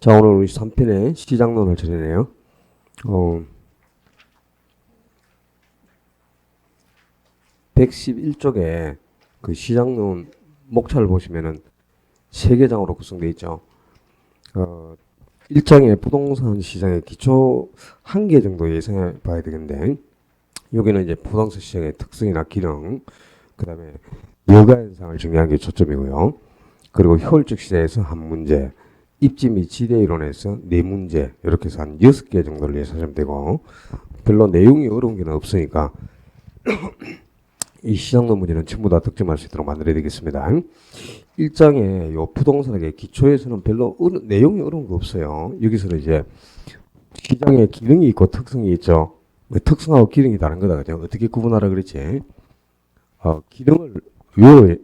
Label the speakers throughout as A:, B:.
A: 자, 오늘 우리 3편의 시장론을 전해내요. 111쪽에 그 시장론 목차를 보시면은 3개 장으로 구성되어 있죠. 1장에 부동산 시장의 기초 1개 정도 예상해 봐야 되는데, 여기는 이제 부동산 시장의 특성이나 기능, 그 다음에 여가 현상을 정리하는 게 초점이고요. 그리고 효율적 시장에서 한 문제, 입지 및 지대 이론에서 4문제, 이렇게 해서 한 6개 정도를 예상하시면 되고, 별로 내용이 어려운 게 없으니까 이 시장론 문제는 전부 다 득점할 수 있도록 만들어야 되겠습니다. 1장에 요 부동산의 기초에서는 별로 내용이 어려운 거 없어요. 여기서는 이제 시장에 기능이 있고 특성이 있죠. 특성하고 기능이 다른 거다, 그죠? 어떻게 구분하라 그랬지? 기능을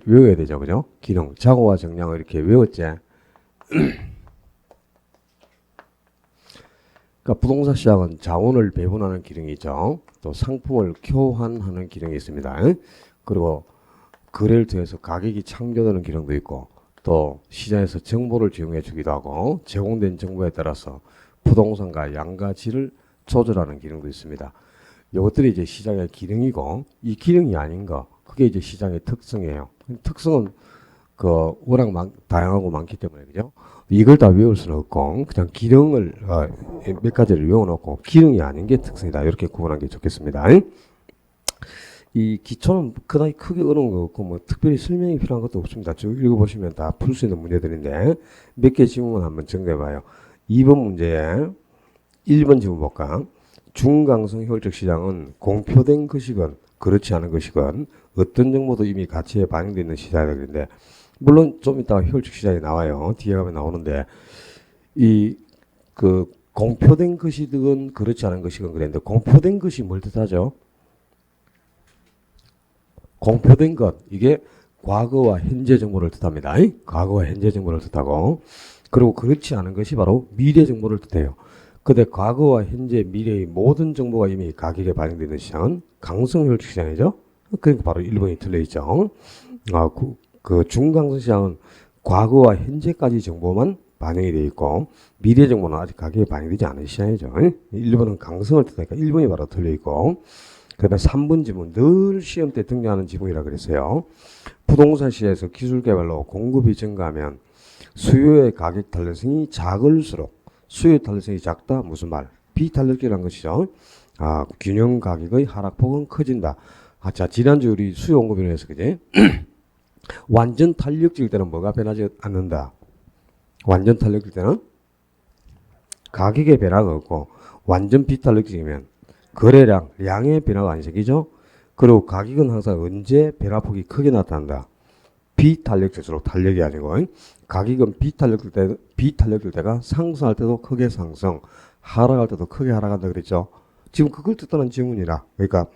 A: 외워야 되죠, 그죠? 기능, 자고와 정량을 이렇게 외웠지? 그러니까 부동산 시장은 자원을 배분하는 기능이 있죠. 또 상품을 교환하는 기능이 있습니다. 그리고 거래를 통해서 가격이 창조되는 기능도 있고, 또 시장에서 정보를 제공해 주기도 하고, 제공된 정보에 따라서 부동산과 양가 질을 조절하는 기능도 있습니다. 이것들이 이제 시장의 기능이고, 이 기능이 아닌 거, 그게 이제 시장의 특성이에요. 특성은 워낙 다양하고 많기 때문에, 그죠? 이걸 다 외울 수는 없고, 그냥 기능을, 몇 가지를 외워놓고, 기능이 아닌 게 특성이다. 이렇게 구분하는 게 좋겠습니다. 이 기초는 그다지 크게 어려운 거 없고, 뭐, 특별히 설명이 필요한 것도 없습니다. 쭉 읽어보시면 다 풀 수 있는 문제들인데, 몇 개 지문만 한번 정리해봐요. 2번 문제에, 1번 지문 볼까? 중강성 효율적 시장은 공표된 것이건, 그렇지 않은 것이건, 어떤 정보도 이미 가치에 반영되어 있는 시장이다. 그런데, 물론 좀 이따 효율적 시장이 나와요. 뒤에 가면 나오는데, 공표된 것이든 그렇지 않은 것이건 그랬는데, 공표된 것이 뭘 뜻하죠? 공표된 것, 이게 과거와 현재 정보를 뜻합니다. 과거와 현재 정보를 뜻하고, 그리고 그렇지 않은 것이 바로 미래 정보를 뜻해요. 근데 과거와 현재, 미래의 모든 정보가 이미 가격에 반영되는 시장은 강성 효율적 시장이죠. 그러니까 바로 1번이 틀려있죠. 중강성 시장은 과거와 현재까지 정보만 반영이 되어 있고, 미래 정보는 아직 가격에 반영되지 않은 시장이죠. 1번은 강성을 뜻하니까 1번이 바로 틀려있고, 그 다음에 3번 지문, 늘 시험 때 등장하는 지문이라 그랬어요. 부동산 시장에서 기술 개발로 공급이 증가하면 수요의 가격 탄력성이 작을수록, 수요 탄력성이 작다, 무슨 말? 비탄력적이라는 것이죠. 균형 가격의 하락폭은 커진다. 자, 지난주 우리 수요 공급 이론에서, 그지? 완전 탄력적일 때는 뭐가 변하지 않는다? 완전 탄력적일 때는 가격의 변화가 없고, 완전 비탄력적이면 거래량, 양의 변화가 안 생기죠? 그리고 가격은 항상 언제 변화폭이 크게 나타난다? 비탄력적일수록 탄력이 아니고, 가격은 비탄력될 때가 상승할 때도 크게 상승, 하락할 때도 크게 하락한다 그랬죠? 지금 그걸 뜻하는 질문이라. 그러니까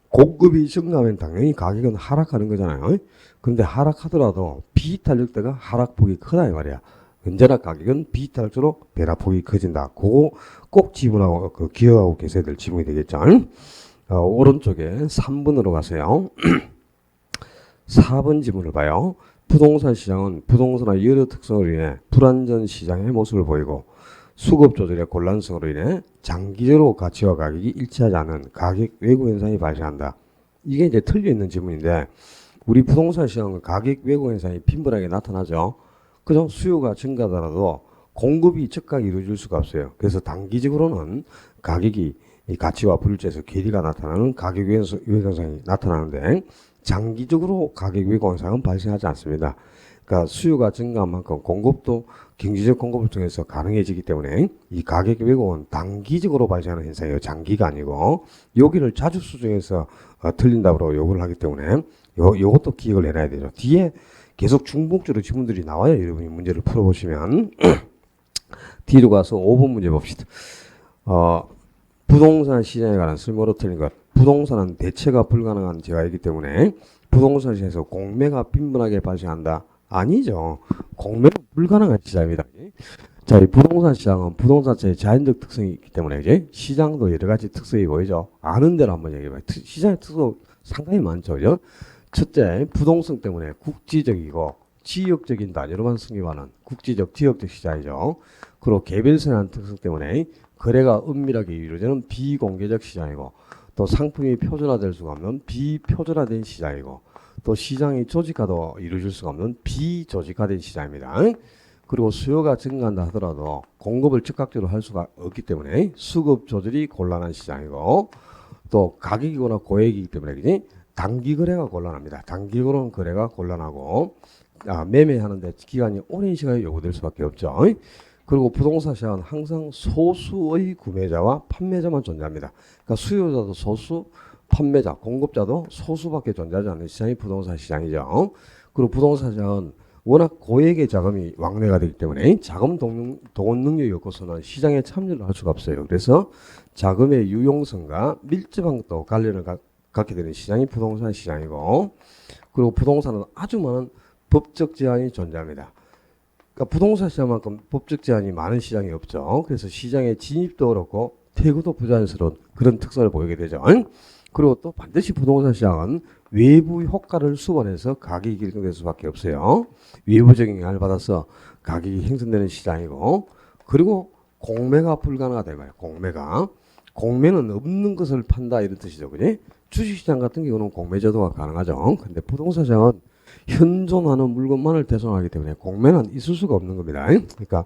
A: 공급이 증가하면 당연히 가격은 하락하는 거잖아요. 그런데 하락하더라도 비탄력대가 하락폭이 크다 이 말이야. 언제나 가격은 비탄력적으로 변화폭이 커진다. 그거 꼭 지문하고 기억하고 계셔야 될 지문이 되겠죠. 오른쪽에 3번으로 가세요. 4번 지문을 봐요. 부동산 시장은 부동산의 여러 특성으로 인해 불안전 시장의 모습을 보이고, 수급 조절의 곤란성으로 인해 장기적으로 가치와 가격이 일치하지 않은 가격 왜곡 현상이 발생한다. 이게 이제 틀려있는 지문인데, 우리 부동산 시장은 가격 왜곡 현상이 빈번하게 나타나죠. 그죠? 수요가 증가하더라도 공급이 즉각 이루어질 수가 없어요. 그래서 단기적으로는 가격이 이 가치와 불일치해서 괴리가 나타나는 가격 왜곡 현상이 나타나는데, 장기적으로 가격 왜곡 현상은 발생하지 않습니다. 그러니까 수요가 증가한 만큼 공급도 경제적 공급을 통해서 가능해지기 때문에 이 가격 왜곡은 단기적으로 발생하는 현상이에요. 장기가 아니고. 여기를 자주 수정해서 틀린다고 요구를 하기 때문에 요것도 기억을 해놔야 되죠. 뒤에 계속 중복적으로 지문들이 나와요. 여러분이 문제를 풀어보시면. 뒤로 가서 5번 문제 봅시다. 부동산 시장에 관한 쓸모로 틀린 것. 부동산은 대체가 불가능한 재화이기 때문에 부동산 시장에서 공매가 빈번하게 발생한다. 아니죠. 공매는 불가능한 시장입니다. 자, 이 부동산 시장은 부동산의 자연적 특성이 있기 때문에, 이제 시장도 여러 가지 특성이 보이죠. 아는 대로 한번 얘기해봐요. 시장의 특성 상당히 많죠. 그죠? 첫째, 부동산 때문에 국지적이고 지역적인 단위로만 승립하는 국지적, 지역적 시장이죠. 그리고 개별성이라는 특성 때문에 거래가 은밀하게 이루어지는 비공개적 시장이고, 또 상품이 표준화될 수가 없는 비표준화된 시장이고, 또 시장이 조직화도 이루어질 수가 없는 비조직화된 시장입니다. 그리고 수요가 증가한다 하더라도 공급을 즉각적으로 할 수가 없기 때문에 수급 조절이 곤란한 시장이고, 또 가격이거나 고액이기 때문에 그지? 단기 거래가 곤란합니다. 단기 거래가 곤란하고, 매매하는데 기간이 오랜 시간이 요구될 수밖에 없죠. 그리고 부동산 시장은 항상 소수의 구매자와 판매자만 존재합니다. 그러니까 수요자도 소수, 판매자, 공급자도 소수밖에 존재하지 않는 시장이 부동산 시장이죠. 그리고 부동산 시장은 워낙 고액의 자금이 왕래가 되기 때문에 자금 동원 능력이 없고서는 시장에 참여를 할 수가 없어요. 그래서 자금의 유용성과 밀접한 또 관련을 갖게 되는 시장이 부동산 시장이고, 그리고 부동산은 아주 많은 법적 제한이 존재합니다. 그러니까 부동산 시장만큼 법적 제한이 많은 시장이 없죠. 그래서 시장의 진입도 어렵고 퇴구도 부자연스러운 그런 특성을 보이게 되죠. 그리고 또 반드시 부동산 시장은 외부 효과를 수반해서 가격이 결정될 수밖에 없어요. 외부적인 영향을 받아서 가격이 형성되는 시장이고, 그리고 공매가 불가능하다 이거예요. 공매는 없는 것을 판다 이런 뜻이죠. 그지? 주식시장 같은 경우는 공매 제도가 가능하죠. 근데 부동산 시장은 현존하는 물건만을 대손하기 때문에 공매는 있을 수가 없는 겁니다. 그러니까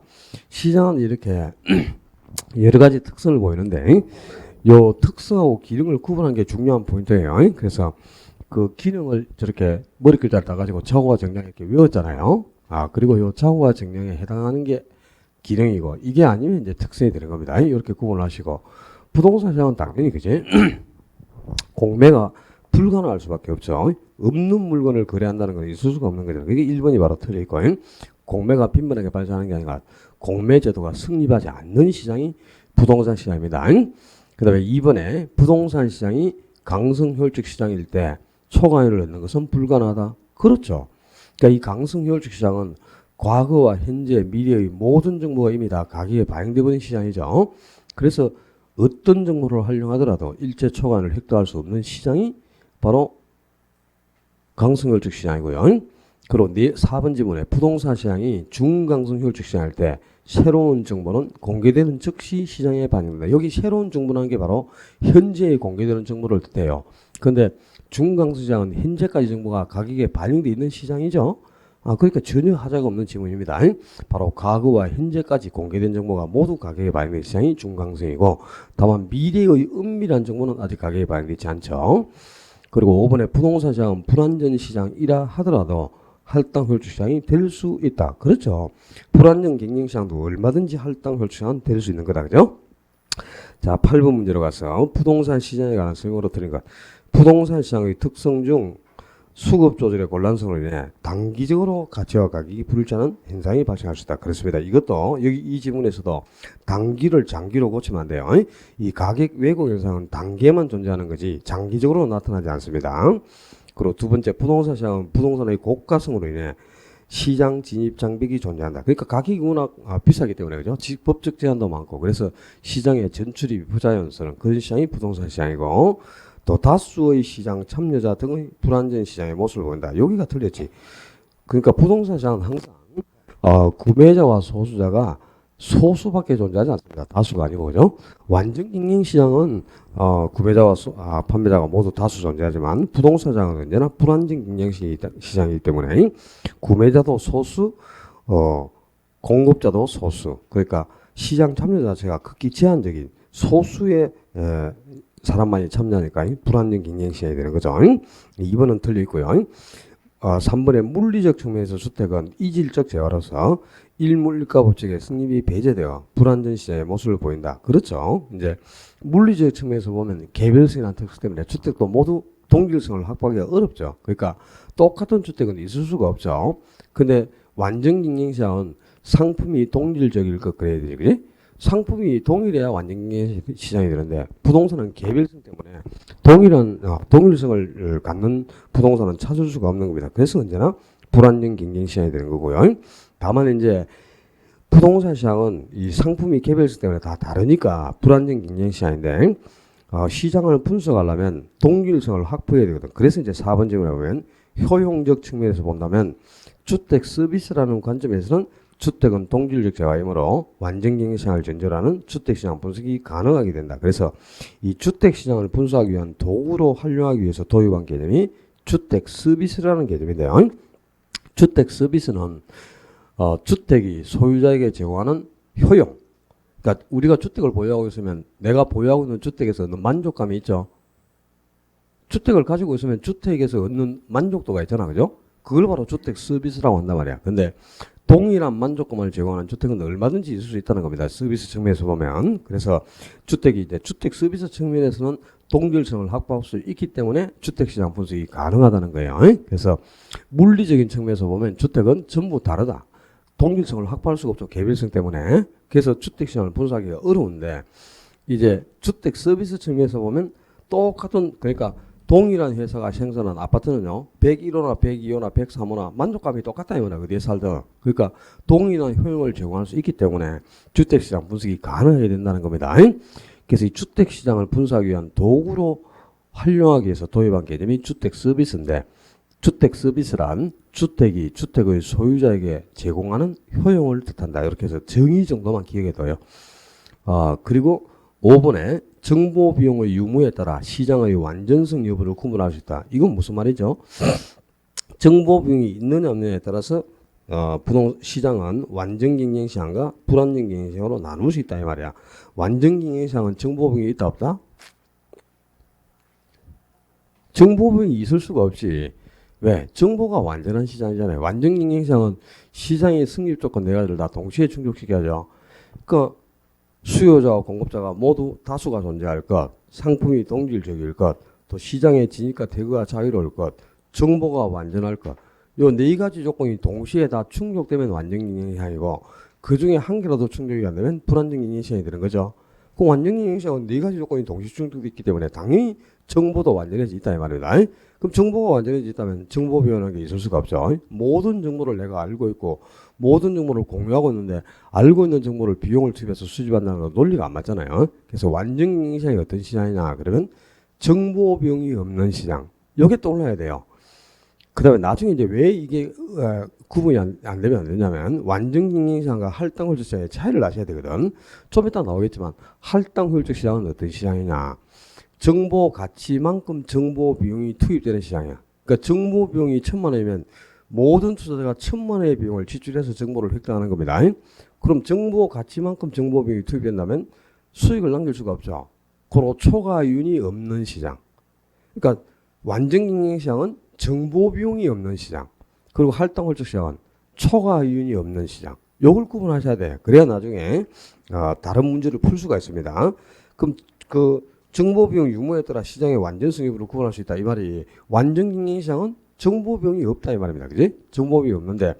A: 시장은 이렇게 여러 가지 특성을 보이는데, 요 특성하고 기능을 구분하는 게 중요한 포인트예요. 그래서 그 기능을 저렇게 머리글자를 따가지고 좌우와 정량 이렇게 외웠잖아요. 그리고 요 좌우와 정량에 해당하는 게 기능이고, 이게 아니면 이제 특성이 되는 겁니다. 이렇게 구분을 하시고, 부동산 시장은 당연히 그지? 공매가 불가능할 수밖에 없죠. 없는 물건을 거래한다는 건 있을 수가 없는 거죠. 그게 1번이 바로 틀려있고, 공매가 빈번하게 발생하는 게 아니라 공매 제도가 성립하지 않는 시장이 부동산 시장입니다. 그 다음에 2번에 부동산 시장이 강성혈축 시장일 때 초과율을 얻는 것은 불가능하다. 그렇죠. 그러니까 이 강성혈축 시장은 과거와 현재, 미래의 모든 정보가 이미 다 가격에 반영되어 버린 시장이죠. 그래서 어떤 정보를 활용하더라도 일제 초과율을 획득할 수 없는 시장이 바로 강성혈축 시장이고요. 그리고 4번 지문에 부동산 시장이 중강성혈축 시장일 때 새로운 정보는 공개되는 즉시 시장에 반영됩니다. 여기 새로운 정보라는 게 바로 현재에 공개되는 정보를 뜻해요. 그런데 중강성 시장은 현재까지 정보가 가격에 반영되어 있는 시장이죠. 그러니까 전혀 하자가 없는 지문입니다. 바로 과거와 현재까지 공개된 정보가 모두 가격에 반영된 시장이 중강성이고, 다만 미래의 은밀한 정보는 아직 가격에 반영되지 않죠. 그리고 5번에 부동산 시장은 불안전 시장이라 하더라도 할당 혈축 시장이 될 수 있다. 그렇죠. 불안정 경쟁 시장도 얼마든지 할당 혈축 시장은 될 수 있는 거다. 그죠? 자, 8번 문제로 가서 부동산 시장에 관한 설명으로 드린 것. 부동산 시장의 특성 중 수급 조절의 곤란성으로 인해 단기적으로 가치와 가격이 불일치하는 현상이 발생할 수 있다. 그렇습니다. 이것도 여기 이 지문에서도 단기를 장기로 고치면 안 돼요. 이 가격 왜곡 현상은 단기에만 존재하는 거지 장기적으로 나타나지 않습니다. 그리고 두 번째, 부동산 시장은 부동산의 고가성으로 인해 시장 진입 장벽이 존재한다. 그러니까 가격이 워낙 비싸기 때문에 그죠? 법적 제한도 많고, 그래서 시장의 전출입이 부자연스러운 그런 시장이 부동산 시장이고, 또 다수의 시장 참여자 등의 불안전 시장의 모습을 보인다. 여기가 틀렸지. 그러니까 부동산 시장은 항상 구매자와 소수자가 소수밖에 존재하지 않습니다. 다수가 아니고 그죠? 완전 경쟁 시장은 구매자와 판매자가 모두 다수 존재하지만 부동산 시장은 언제나 불안정 경쟁 시장이기 때문에 구매자도 소수, 공급자도 소수. 그러니까 시장 참여 자체가 극히 제한적인 소수의 사람만이 참여하니까 불안정 경쟁 시장이 되는 거죠. 2번은 틀려 있고요. 3번의 물리적 측면에서 주택은 이질적 재화로서 일물일가 법칙의 성립이 배제되어 불안전 시장의 모습을 보인다. 그렇죠. 이제 물리적 측면에서 보면 개별성이라는 특성 때문에 주택도 모두 동질성을 확보하기가 어렵죠. 그러니까 똑같은 주택은 있을 수가 없죠. 근데 완전 경쟁 시장은 상품이 동질적일 것 그래야 되지, 그지? 상품이 동일해야 완전 경쟁 시장이 되는데 부동산은 개별성 때문에 동일성을 갖는 부동산은 찾을 수가 없는 겁니다. 그래서 언제나 불안정 경쟁 시장이 되는 거고요. 다만 이제 부동산 시장은 이 상품이 개별성 때문에 다 다르니까 불안정 경쟁 시장인데 시장을 분석하려면 동일성을 확보해야 되거든. 그래서 이제 4번 질문에 보면 효용적 측면에서 본다면 주택 서비스라는 관점에서는 주택은 동질적 재화이므로 완전경제시장을 전제하는 주택시장 분석이 가능하게 된다. 그래서 이 주택시장을 분석하기 위한 도구로 활용하기 위해서 도입한 개념이 주택 서비스라는 개념인데요. 주택 서비스는 주택이 소유자에게 제공하는 효용. 그러니까 우리가 주택을 보유하고 있으면 내가 보유하고 있는 주택에서 얻는 만족감이 있죠. 주택을 가지고 있으면 주택에서 얻는 만족도가 있잖아. 그죠? 그걸 바로 주택 서비스라고 한단 말이야. 근데 동일한 만족감을 제공하는 주택은 얼마든지 있을 수 있다는 겁니다. 서비스 측면에서 보면. 그래서 주택이 이제 주택 서비스 측면에서는 동질성을 확보할 수 있기 때문에 주택시장 분석이 가능하다는 거예요. 그래서 물리적인 측면에서 보면 주택은 전부 다르다. 동질성을 확보할 수가 없죠. 개별성 때문에. 그래서 주택시장을 분석하기가 어려운데 이제 주택 서비스 측면에서 보면 똑같은 그러니까 동일한 회사가 생산한 아파트는요 101호나 102호나 103호나 만족감이 똑같다 이 말이야. 어디에 살든. 그러니까 동일한 효용을 제공할 수 있기 때문에 주택시장 분석이 가능하게 된다는 겁니다. 그래서 이 주택시장을 분석하기 위한 도구로 활용하기 위해서 도입한 개념이 주택 서비스인데 주택 서비스란 주택이 주택의 소유자에게 제공하는 효용을 뜻한다. 이렇게 해서 정의 정도만 기억해둬요. 그리고 5번에 정보 비용의 유무에 따라 시장의 완전성 여부를 구분할 수 있다. 이건 무슨 말이죠? 정보 비용이 있느냐 없느냐에 따라서 시장은 완전 경쟁 시장과 불완전 경쟁 시장으로 나눌 수 있다 이 말이야. 완전 경쟁 시장은 정보 비용이 있다 없다? 정보 비용이 있을 수가 없지. 왜? 정보가 완전한 시장이잖아요. 완전 경쟁 시장은 시장의 승립 조건 네 가지를 다 동시에 충족시켜야죠. 그 수요자와 공급자가 모두 다수가 존재할 것, 상품이 동질적일 것, 또 시장의 진입과 대거가 자유로울 것, 정보가 완전할 것. 요 네 가지 조건이 동시에 다 충족되면 완전 경쟁 시장이고 그 중에 한 개라도 충족이 안 되면 불완전 경쟁 시장이 되는 거죠. 그 완전 경쟁 시장은 네 가지 조건이 동시 충족됐기 때문에 당연히 정보도 완전해져 있다 이 말입니다. 그럼 정보가 완전해져 있다면 정보 비용이라는 게 있을 수가 없죠. 모든 정보를 내가 알고 있고 모든 정보를 공유하고 있는데 알고 있는 정보를 비용을 투입해서 수집한다는 건 논리가 안 맞잖아요. 그래서 완전 경쟁 시장이 어떤 시장이냐 그러면 정보 비용이 없는 시장. 요게 떠올라야 돼요. 그 다음에 나중에 이제 왜 이게 구분이 안 되면 안 되냐면 완전 경쟁 시장과 할당 효율적 시장의 차이를 아셔야 되거든. 좀 이따 나오겠지만 할당 효율적 시장은 어떤 시장이냐. 정보 가치만큼 정보 비용이 투입되는 시장이야. 그러니까 정보 비용이 1,000만 원이면 모든 투자자가 1,000만 원의 비용을 지출해서 정보를 획득하는 겁니다. 그럼 정보 가치만큼 정보 비용이 투입된다면 수익을 남길 수가 없죠. 그리고 초과이윤이 없는 시장. 그러니까 완전 경쟁 시장은 정보 비용이 없는 시장. 그리고 할당 효율적 시장은 초과이윤이 없는 시장. 요걸 구분하셔야 돼. 그래야 나중에 다른 문제를 풀 수가 있습니다. 그럼 그 정보 비용 유무에 따라 시장의 완전성 여부를 구분할 수 있다. 이 말이 완전 경쟁 시장은 정보 비용이 없다 이 말입니다. 그지? 정보 비용이 없는데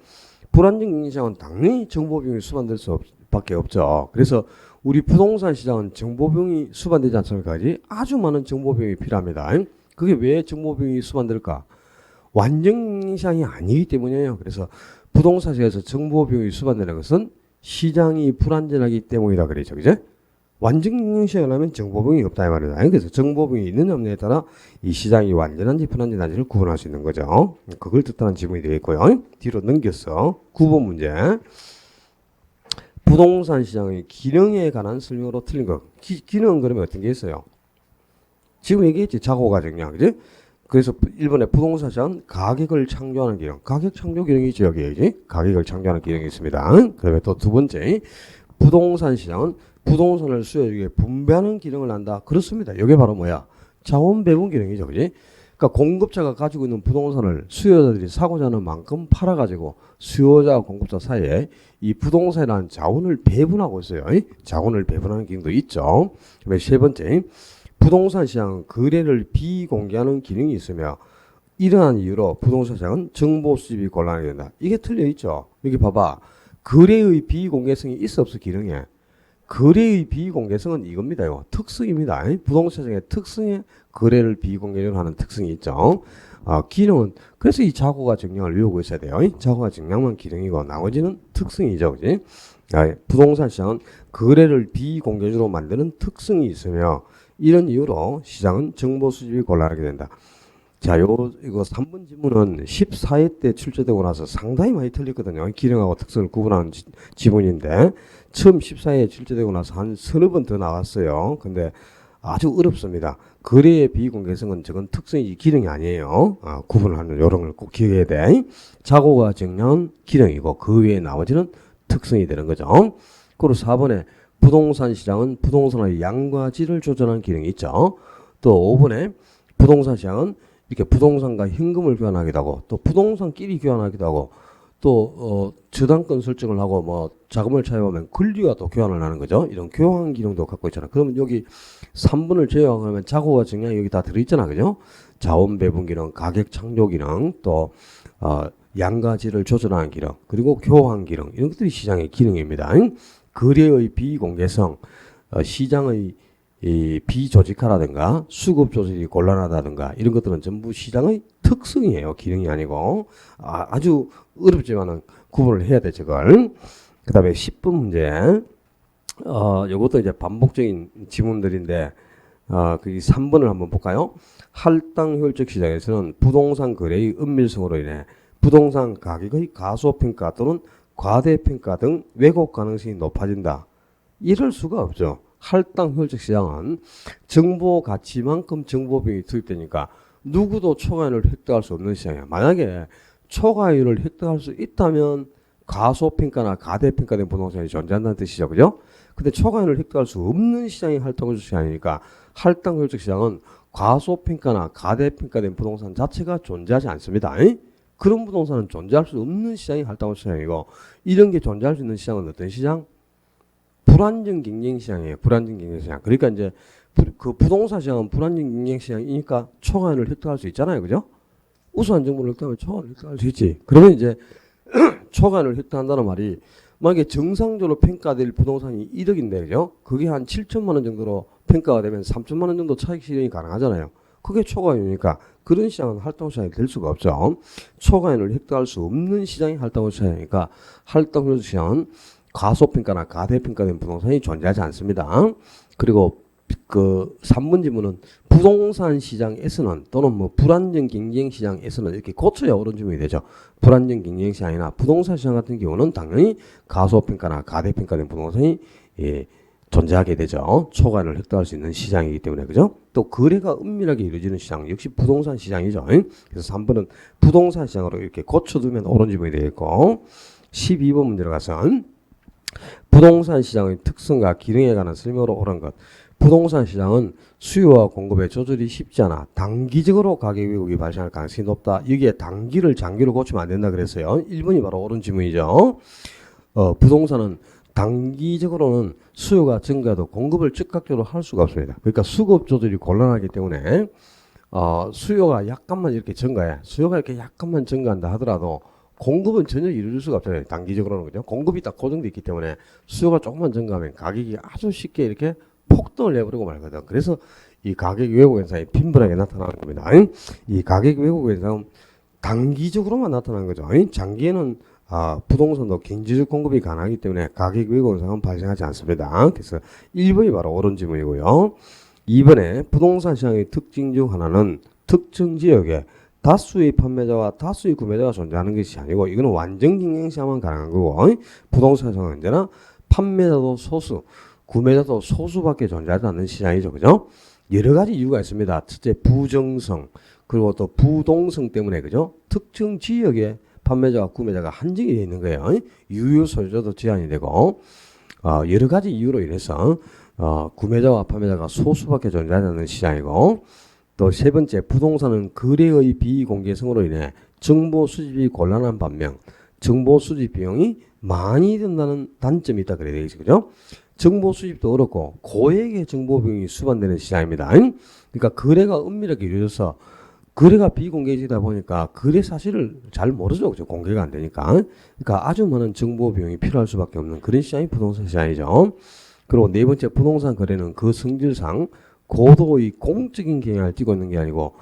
A: 불완전 경쟁 시장은 당연히 정보 비용이 수반될 수밖에 없죠. 그래서 우리 부동산 시장은 정보 비용이 수반되지 않습니까? 아주 많은 정보 비용이 필요합니다. 그게 왜 정보 비용이 수반될까? 완전 경쟁 시장이 아니기 때문이에요. 그래서 부동산 시장에서 정보 비용이 수반되는 것은 시장이 불완전하기 때문이다 그러죠. 그죠? 완전 경쟁 시장을 하면 정보 비용이 없다 이 말이다. 그래서 정보 비용이 있느냐 없느냐에 따라 이 시장이 완전한지 불완전한지를 구분할 수 있는 거죠. 그걸 뜻하는 지문이 되겠고요. 뒤로 넘겼어. 9번 문제. 부동산 시장의 기능에 관한 설명으로 틀린 거. 기능은 그러면 어떤 게 있어요? 지금 얘기했지. 자고가 정량. 그지? 그래서 1번에 부동산 시장은 가격을 창조하는 기능. 가격 창조 기능이 있죠. 여기. 가격을 창조하는 기능이 있습니다. 그 다음에 또 두 번째. 부동산 시장은 부동산을 수요자에게 분배하는 기능을 한다. 그렇습니다. 이게 바로 뭐야? 자원 배분 기능이죠. 그지? 그러니까 공급자가 가지고 있는 부동산을 수요자들이 사고자 하는 만큼 팔아가지고 수요자와 공급자 사이에 이 부동산이라는 자원을 배분하고 있어요. 자원을 배분하는 기능도 있죠. 그다음에 세 번째, 부동산 시장은 거래를 비공개하는 기능이 있으며 이러한 이유로 부동산 시장은 정보 수집이 곤란하게 된다. 이게 틀려 있죠. 여기 봐봐. 거래의 비공개성이 있어 없어 기능에. 거래의 비공개성은 이겁니다. 이거. 특성입니다. 부동산 시장의 특성에 거래를 비공개로 하는 특성이 있죠. 기능은 그래서 이 자고가 정량을 외우고 있어야 돼요. 자고가 정량만 기능이고 나머지는 특성이죠. 그지? 부동산 시장은 거래를 비공개적으로 만드는 특성이 있으며 이런 이유로 시장은 정보 수집이 곤란하게 된다. 자, 이거 3번 지문은 14회 때 출제되고 나서 상당히 많이 틀렸거든요. 기능하고 특성을 구분하는 지문인데, 처음 14회에 출제되고 나서 한 서너 번 더 나왔어요. 근데 아주 어렵습니다. 거래의 비공개성은 저건 특성이지 기능이 아니에요. 구분하는 요령을 꼭 기억해야 돼. 자고가 정량은 기능이고, 그 외에 나머지는 특성이 되는 거죠. 그리고 4번에 부동산 시장은 부동산의 양과 질을 조절하는 기능이 있죠. 또 5번에 부동산 시장은 이렇게 부동산과 현금을 교환하기도 하고 또 부동산끼리 교환하기도 하고 또 저당권 설정을 하고 뭐 자금을 차입하면 권리와 또 교환을 하는 거죠. 이런 교환 기능도 갖고 있잖아. 그러면 여기 3번을 제외하면 자고와 정량이 여기 다 들어있잖아. 그죠? 자원 배분 기능, 가격 창조 기능, 또 양과 질을 조절하는 기능, 그리고 교환 기능, 이런 것들이 시장의 기능입니다. 거래의 비공개성, 시장의 이 비조직화라든가 수급 조직이 곤란하다든가 이런 것들은 전부 시장의 특성이에요. 기능이 아니고. 아주 어렵지만은 구분을 해야 돼, 저걸. 그 다음에 10번 문제. 요것도 이제 반복적인 지문들인데, 그 3번을 한번 볼까요? 할당 효율적 시장에서는 부동산 거래의 은밀성으로 인해 부동산 가격의 가소평가 또는 과대평가 등 왜곡 가능성이 높아진다. 이럴 수가 없죠. 할당 효율적 시장은 정보 가치만큼 정보비용이 투입되니까 누구도 초과이율을 획득할 수 없는 시장이야. 만약에 초과이율을 획득할 수 있다면 가소평가나 가대평가된 부동산이 존재한다는 뜻이죠. 그죠? 근데 초과이율을 획득할 수 없는 시장이 할당 효율적 시장이니까 할당 효율적 시장은 가소평가나 가대평가된 부동산 자체가 존재하지 않습니다. 그런 부동산은 존재할 수 없는 시장이 할당 효율적 시장이고, 이런 게 존재할 수 있는 시장은 어떤 시장? 불안정 경쟁 시장이에요. 불안정 경쟁 시장. 그러니까 이제 그 부동산 시장은 불안정 경쟁 시장이니까 초과이율을 획득할 수 있잖아요. 그죠? 우수한 정보를 획득하면 초과이율을 획득할 수 있지. 그러면 이제 초과이율을 획득한다는 말이, 만약에 정상적으로 평가될 부동산이 1억인데, 그죠? 그게 한 7천만 원 정도로 평가가 되면 3천만 원 정도 차익 실현이 가능하잖아요. 그게 초과이율이니까 그런 시장은 할당 시장이 될 수가 없죠. 초과이율을 획득할 수 없는 시장이 할당 시장이니까 할당 시장은 가소평가나 가대평가된 부동산이 존재하지 않습니다. 그리고 그 3번 지문은 부동산 시장에서는 또는 뭐 불안정 경쟁 시장에서는 이렇게 고쳐야 옳은 질문이 되죠. 불안정 경쟁 시장이나 부동산 시장 같은 경우는 당연히 가소평가나 가대평가된 부동산이 존재하게 되죠. 초과이율을 획득할 수 있는 시장이기 때문에. 그죠? 또 거래가 은밀하게 이루어지는 시장 역시 부동산 시장이죠. 그래서 3번은 부동산 시장으로 이렇게 고쳐두면 옳은 질문이 되겠고, 12번 문제로 가서 부동산 시장의 특성과 기능에 관한 설명으로 옳은 것. 부동산 시장은 수요와 공급의 조절이 쉽지 않아 단기적으로 가격 왜곡이 발생할 가능성이 높다. 여기에 단기를 장기로 고치면 안 된다 그랬어요. 1번이 바로 옳은 질문이죠. 부동산은 단기적으로는 수요가 증가해도 공급을 즉각적으로 할 수가 없습니다. 그러니까 수급 조절이 곤란하기 때문에 수요가 약간만 이렇게 증가해. 수요가 이렇게 약간만 증가한다 하더라도 공급은 전혀 이루어질 수가 없잖아요. 단기적으로는. 그죠? 공급이 딱 고정되어 있기 때문에 수요가 조금만 증가하면 가격이 아주 쉽게 이렇게 폭등을 내버리고 말거든. 그래서 이 가격 왜곡 현상이 빈번하게 나타나는 겁니다. 이 가격 왜곡 현상은 단기적으로만 나타나는 거죠. 장기에는 부동산도 경제적 공급이 가능하기 때문에 가격 왜곡 현상은 발생하지 않습니다. 그래서 1번이 바로 옳은 질문이고요. 2번에 부동산 시장의 특징 중 하나는 특정 지역에 다수의 판매자와 다수의 구매자가 존재하는 것이 아니고, 이거는 완전 경쟁 시장만 가능한 거고, 부동산 시장은 언제나 판매자도 소수, 구매자도 소수밖에 존재하지 않는 시장이죠. 그죠? 여러 가지 이유가 있습니다. 첫째, 부정성, 그리고 또 부동성 때문에, 그죠? 특정 지역에 판매자와 구매자가 한정이 되어 있는 거예요. 유효 소유자도 제한이 되고, 여러 가지 이유로 인해서 구매자와 판매자가 소수밖에 존재하지 않는 시장이고, 또 세 번째, 부동산은 거래의 비공개성으로 인해 정보 수집이 곤란한 반면 정보 수집 비용이 많이 든다는 단점이 있다 그래야 되겠죠. 그죠? 정보 수집도 어렵고 고액의 정보 비용이 수반되는 시장입니다. 그러니까 거래가 은밀하게 이루어져서 거래가 비공개적이다 보니까 거래 사실을 잘 모르죠. 그죠? 공개가 안 되니까. 그러니까 아주 많은 정보 비용이 필요할 수밖에 없는 그런 시장이 부동산 시장이죠. 그리고 네 번째, 부동산 거래는 그 성질상 고도의 공적인 경향을 띠고 있는 게 아니고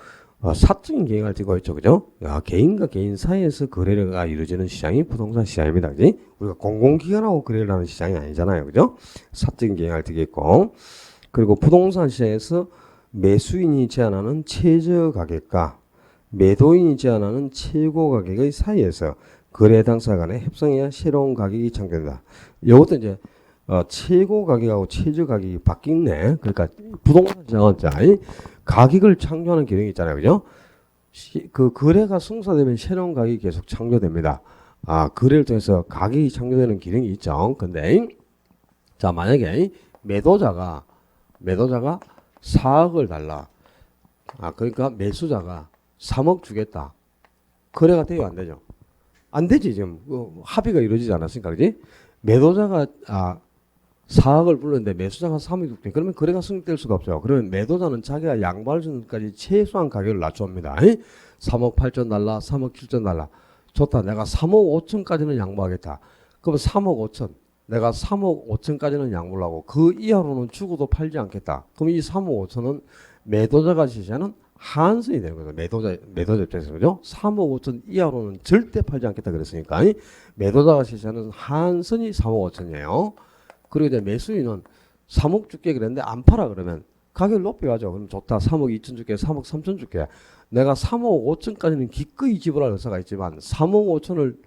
A: 사적인 경향을 띠고 있죠. 그죠? 개인과 개인 사이에서 거래가 이루어지는 시장이 부동산 시장입니다. 그지? 우리가 공공기관하고 거래를 하는 시장이 아니잖아요. 그죠? 사적인 경향을 띠고 있고, 그리고 부동산 시장에서 매수인이 제한하는 최저 가격과 매도인이 제안하는 최고 가격의 사이에서 거래 당사 간에 협상해야 새로운 가격이 창조된다. 이것도 이제 최고 가격하고 최저 가격이 바뀌네. 그러니까 부동산 시장은 가격을 창조하는 기능이 있잖아요, 그죠? 그 거래가 성사되면 새로운 가격이 계속 창조됩니다. 거래를 통해서 가격이 창조되는 기능이 있죠. 근데 자, 만약에 매도자가 4억을 달라. 그러니까 매수자가 3억 주겠다. 거래가 돼요, 안 되죠? 안 되지, 지금. 합의가 이루어지지 않았으니까, 그지? 매도자가 4억을 불렀는데 매수자가 3억 줄게. 그러면 거래가 성립될 수가 없죠. 그러면 매도자는 자기가 양보할 수 있는 까지 최소한 가격을 낮춥니다. 3억 8천 달러, 3억 7천 달러. 좋다. 내가 3억 5천까지는 양보하겠다. 그럼 3억 5천. 내가 3억 5천까지는 양보를 하고 그 이하로는 죽어도 팔지 않겠다. 그럼 이 3억 5천은 매도자가 제시하는 하한선이 되는 거죠. 매도자 입장에서, 그죠? 3억 5천 이하로는 절대 팔지 않겠다 그랬으니까 매도자가 제시하는 하한선이 3억 5천이에요. 그리고 이제 매수인은 3억 줄게 그랬는데 안 팔아 그러면 가격을 높여가죠. 그럼 좋다. 3억 2천 줄게, 3억 3천 줄게. 내가 3억 5천까지는 기꺼이 지불할 의사가 있지만 3억 5천을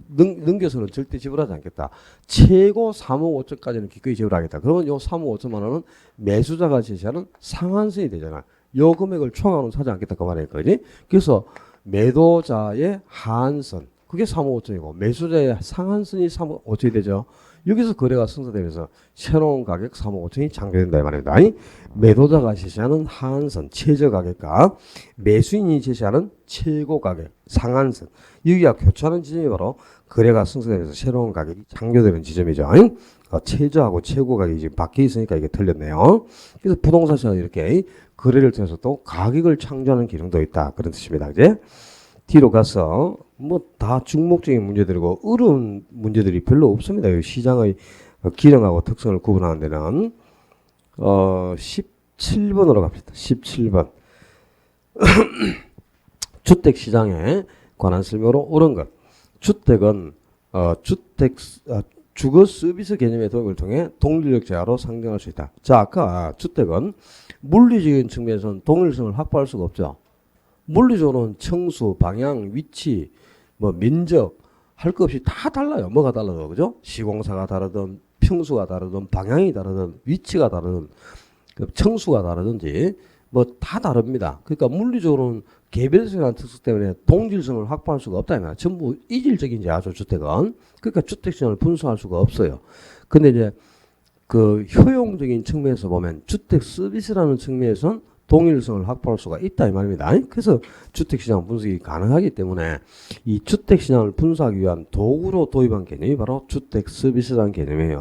A: 넘겨서는 절대 지불하지 않겠다. 최고 3억 5천까지는 기꺼이 지불하겠다. 그러면 요 3억 5천만 원은 매수자가 제시하는 상한선이 되잖아. 요 금액을 초과하는 사지 않겠다 그 말이에요. 그지? 그래서 매도자의 하한선 그게 3억 5천이고 매수자의 상한선이 3억 5천이 되죠. 여기서 거래가 성사되면서 새로운 가격 3억 5천이 창조된다 이 말입니다. 매도자가 제시하는 하한선 최저 가격과 매수인이 제시하는 최고 가격 상한선 여기가 교차하는 지점이 바로 거래가 성사되면서 새로운 가격이 창조되는 지점이죠. 최저하고 최고 가격이 지금 바뀌어 있으니까 이게 틀렸네요. 그래서 부동산 시장은 이렇게 거래를 통해서 또 가격을 창조하는 기능도 있다 그런 뜻입니다. 이제 뒤로 가서 뭐 다 중목적인 문제들이고 어려운 문제들이 별로 없습니다. 시장의 기능하고 특성을 구분하는 데는 17번으로 갑시다. 17번 주택시장에 관한 설명으로 옳은 것. 주택은 주거 서비스 개념의 도입을 통해 동일력 제하로 상정할 수 있다. 자, 아까 주택은 물리적인 측면에서는 동일성을 확보할 수가 없죠. 물리적으로는 청수, 방향, 위치, 면적 할 것 없이 다 달라요. 뭐가 달라도 그죠? 시공사가 다르든 평수가 다르든 방향이 다르든 위치가 다르든 청수가 다르든지 다 다릅니다. 그러니까 물리적으로는 개별성이라는 특성 때문에 동질성을 확보할 수가 없다. 이거야. 전부 이질적인 제하죠, 주택은. 그러니까 주택시장을 분수할 수가 없어요. 근데 이제 그 효용적인 측면에서 보면 주택 서비스라는 측면에서는 동일성을 확보할 수가 있다 이 말입니다. 그래서 주택시장 분석이 가능하기 때문에 이 주택시장을 분석하기 위한 도구로 도입한 개념이 바로 주택 서비스라는 개념이에요.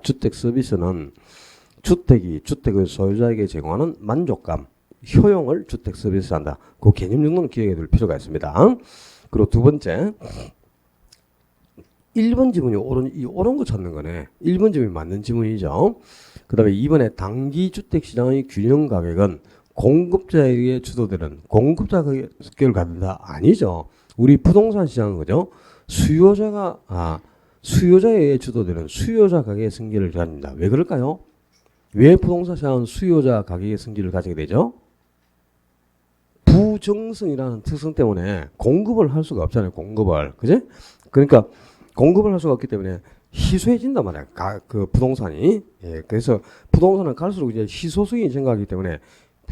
A: 주택 서비스는 주택의 소유자에게 제공하는 만족감, 효용을 주택 서비스 한다. 그 개념 정도는 기억해 둘 필요가 있습니다. 그리고 두 번째 1번 지문이 옳은 거 찾는 거네. 1번 지문이 맞는 지문이죠. 그 다음에 2번에 단기주택시장의 균형 가격은 공급자에 의해 주도되는 공급자 가격을 갖는다. 아니죠. 우리 부동산 시장은 그죠? 수요자에 의해 주도되는 수요자 가격의 승기를 갖는다. 왜 그럴까요? 왜 부동산 시장은 수요자 가격의 승기를 가지게 되죠? 부정성이라는 특성 때문에 공급을 할 수가 없잖아요. 공급을. 그지? 그러니까 공급을 할 수가 없기 때문에 희소해진단 말이야. 그 부동산이. 예, 그래서 부동산은 갈수록 이제 희소성이 증가하기 때문에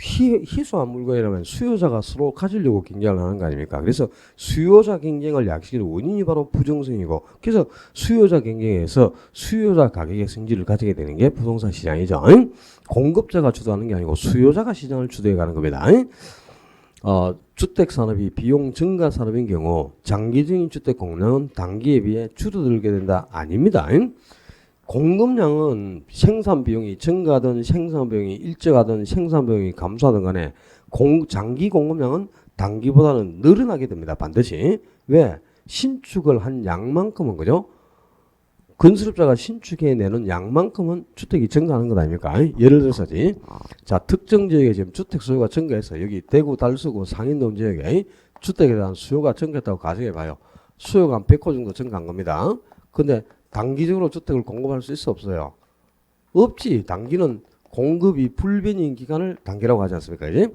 A: 희소한 물건이라면 수요자가 서로 가지려고 경쟁을 하는 거 아닙니까? 그래서 수요자 경쟁을 약시키는 원인이 바로 부정성이고, 그래서 수요자 경쟁에서 수요자 가격의 승질을 가지게 되는 게 부동산 시장이죠. 공급자가 주도하는 게 아니고 수요자가 시장을 주도해 가는 겁니다. 주택산업이 비용 증가 산업인 경우 장기적인 주택 공급량은 단기에 비해 줄어들게 된다. 아닙니다. 공급량은 생산 비용이 증가하든 생산 비용이 일정하든 생산 비용이 감소하든 간에 장기 공급량은 단기보다는 늘어나게 됩니다. 반드시. 왜? 신축을 한 양만큼은 그죠? 건설업자가 신축해내는 양만큼은 주택이 증가하는 것 아닙니까? 예를 들어서지. 자, 특정 지역에 지금 주택 수요가 증가해서 여기 대구, 달서구, 상인동 지역에 주택에 대한 수요가 증가했다고 가정해봐요. 수요가 한 100호 정도 증가한 겁니다. 근데 단기적으로 주택을 공급할 수 있어 없어요? 없지. 단기는 공급이 불변인 기간을 단기라고 하지 않습니까? 그지?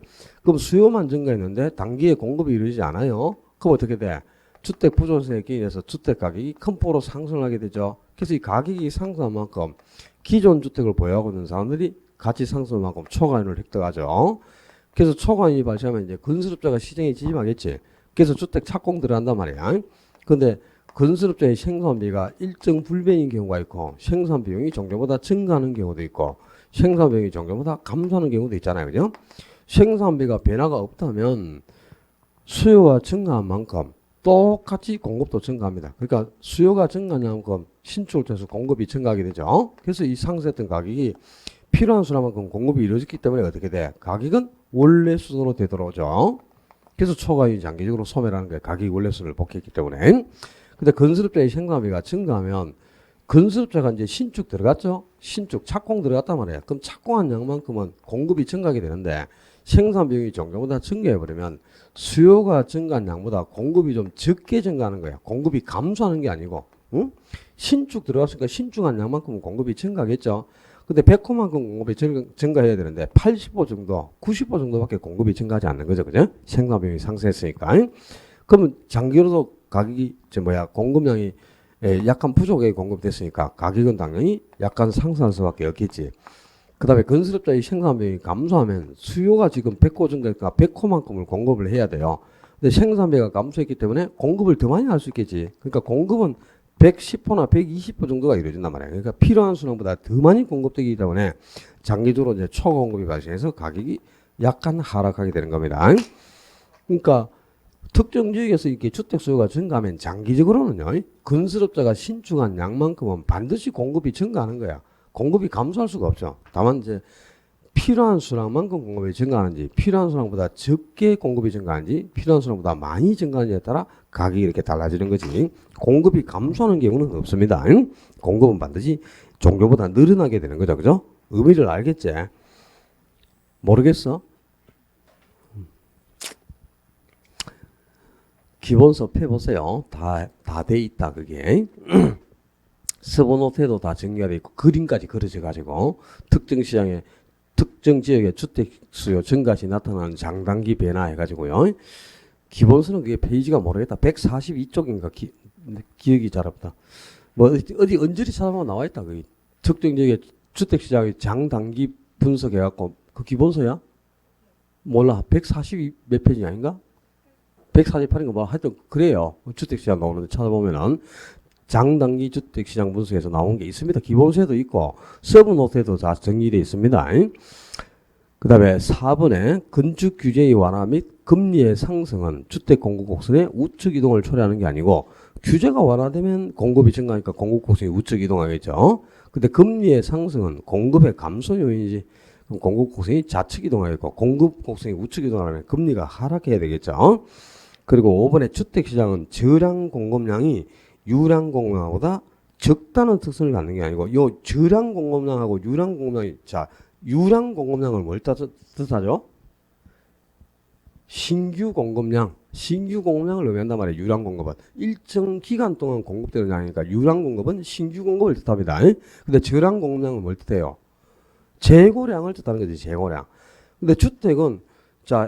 A: 그럼 수요만 증가했는데 단기에 공급이 이루어지지 않아요. 그럼 어떻게 돼? 주택 부조세에 기인해서 주택 가격이 큰 폭으로 상승하게 되죠. 그래서 이 가격이 상승한 만큼 기존 주택을 보유하고 있는 사람들이 같이 상승한 만큼 초과인을 획득하죠. 그래서 초과인이 발생하면 이제 건설업자가 시장에 지임하겠지. 그래서 주택 착공 들어간단 말이야. 근데 건설업자의 생산비가 일정 불변인 경우가 있고 생산 비용이 정년보다 증가하는 경우도 있고 생산 비용이 정년보다 감소하는 경우도 있잖아요. 그죠? 생산비가 변화가 없다면 수요가 증가한 만큼 똑같이 공급도 증가합니다. 그러니까 수요가 증가한 만큼 신축을 통해서 공급이 증가하게 되죠. 그래서 이 상승했던 가격이 필요한 수량만큼 공급이 이루어졌기 때문에 어떻게 돼? 가격은 원래 수준으로 되돌아오죠. 그래서 초과인이 장기적으로 소멸하는 거예요. 가격이 원래 수준을 복귀했기 때문에. 근데 건설업자의 생산비가 증가하면 건설업자가 이제 신축 들어갔죠? 신축 착공 들어갔단 말이에요. 그럼 착공한 양만큼은 공급이 증가하게 되는데 생산 비용이 정년보다 증가해버리면 수요가 증가한 양보다 공급이 좀 적게 증가하는 거예요. 공급이 감소하는 게 아니고, 응? 신축 들어갔으니까 신축한 양만큼은 공급이 증가하겠죠. 근데 100호만큼 공급이 증가해야 되는데 80호 정도, 90호 정도밖에 공급이 증가하지 않는 거죠. 그죠? 생산 비용이 상승했으니까. 그러면 장기로도 가격이, 공급량이 약간 부족하게 공급됐으니까 가격은 당연히 약간 상승할 수밖에 없겠지. 그 다음에 건설업자의 생산 비용이 감소하면 수요가 지금 100호 증가니까 100호만큼을 공급을 해야 돼요. 근데 생산비가 감소했기 때문에 공급을 더 많이 할 수 있겠지. 그러니까 공급은 110호나 120호 정도가 이루어진단 말이에요. 그러니까 필요한 수량보다 더 많이 공급되기 때문에 장기적으로 이제 초공급이 발생해서 가격이 약간 하락하게 되는 겁니다. 그러니까 특정 지역에서 이렇게 주택 수요가 증가하면 장기적으로는요, 건설업자가 신축한 양만큼은 반드시 공급이 증가하는 거야. 공급이 감소할 수가 없죠. 다만 이제 필요한 수량만큼 공급이 증가하는지, 필요한 수량보다 적게 공급이 증가하는지, 필요한 수량보다 많이 증가하는지에 따라 가격이 이렇게 달라지는 거지. 공급이 감소하는 경우는 없습니다. 공급은 반드시 종교보다 늘어나게 되는 거죠. 그죠? 의미를 알겠지? 모르겠어? 기본서 펴보세요. 다 돼 있다, 그게. 서버노트에도 다 정리가 돼 있고, 그림까지 그려져가지고, 특정 지역의 주택 수요 증가시 나타나는 장단기 변화 해가지고요. 기본서는 그게 페이지가 모르겠다. 142쪽인가 기억이 잘 없다. 뭐 어디 언저리 찾아보면 나와 있다. 그 특정 지역의 주택 시장의 장단기 분석해갖고 그 기본서야? 몰라. 142 몇 페이지 아닌가? 148인가 뭐 하여튼 그래요. 주택 시장 나오는데 찾아보면은 장단기 주택 시장 분석에서 나온 게 있습니다. 기본서에도 있고 서브노트에도 다 정리되어 있습니다. 그 다음에 4번에 건축 규제의 완화 및 금리의 상승은 주택 공급 곡선의 우측 이동을 초래하는 게 아니고 규제가 완화되면 공급이 증가하니까 공급 곡선이 우측 이동하겠죠. 근데 금리의 상승은 공급의 감소 요인이지. 그럼 공급 곡선이 좌측 이동하겠고 공급 곡선이 우측 이동하면 금리가 하락해야 되겠죠. 그리고 5번에 주택 시장은 저량 공급량이 유량 공급량보다 적다는 특성을 갖는 게 아니고 요 저량 공급량하고 유량 공급량이 유량 공급량을 뭘 뜻하죠? 신규 공급량을 의미한단 말이에요. 유량 공급은 일정 기간 동안 공급되는 양이니까 유량 공급은 신규 공급을 뜻합니다. 근데 저량 공급량은 뭘 뜻해요? 재고량을 뜻하는 거지. 재고량. 근데 주택은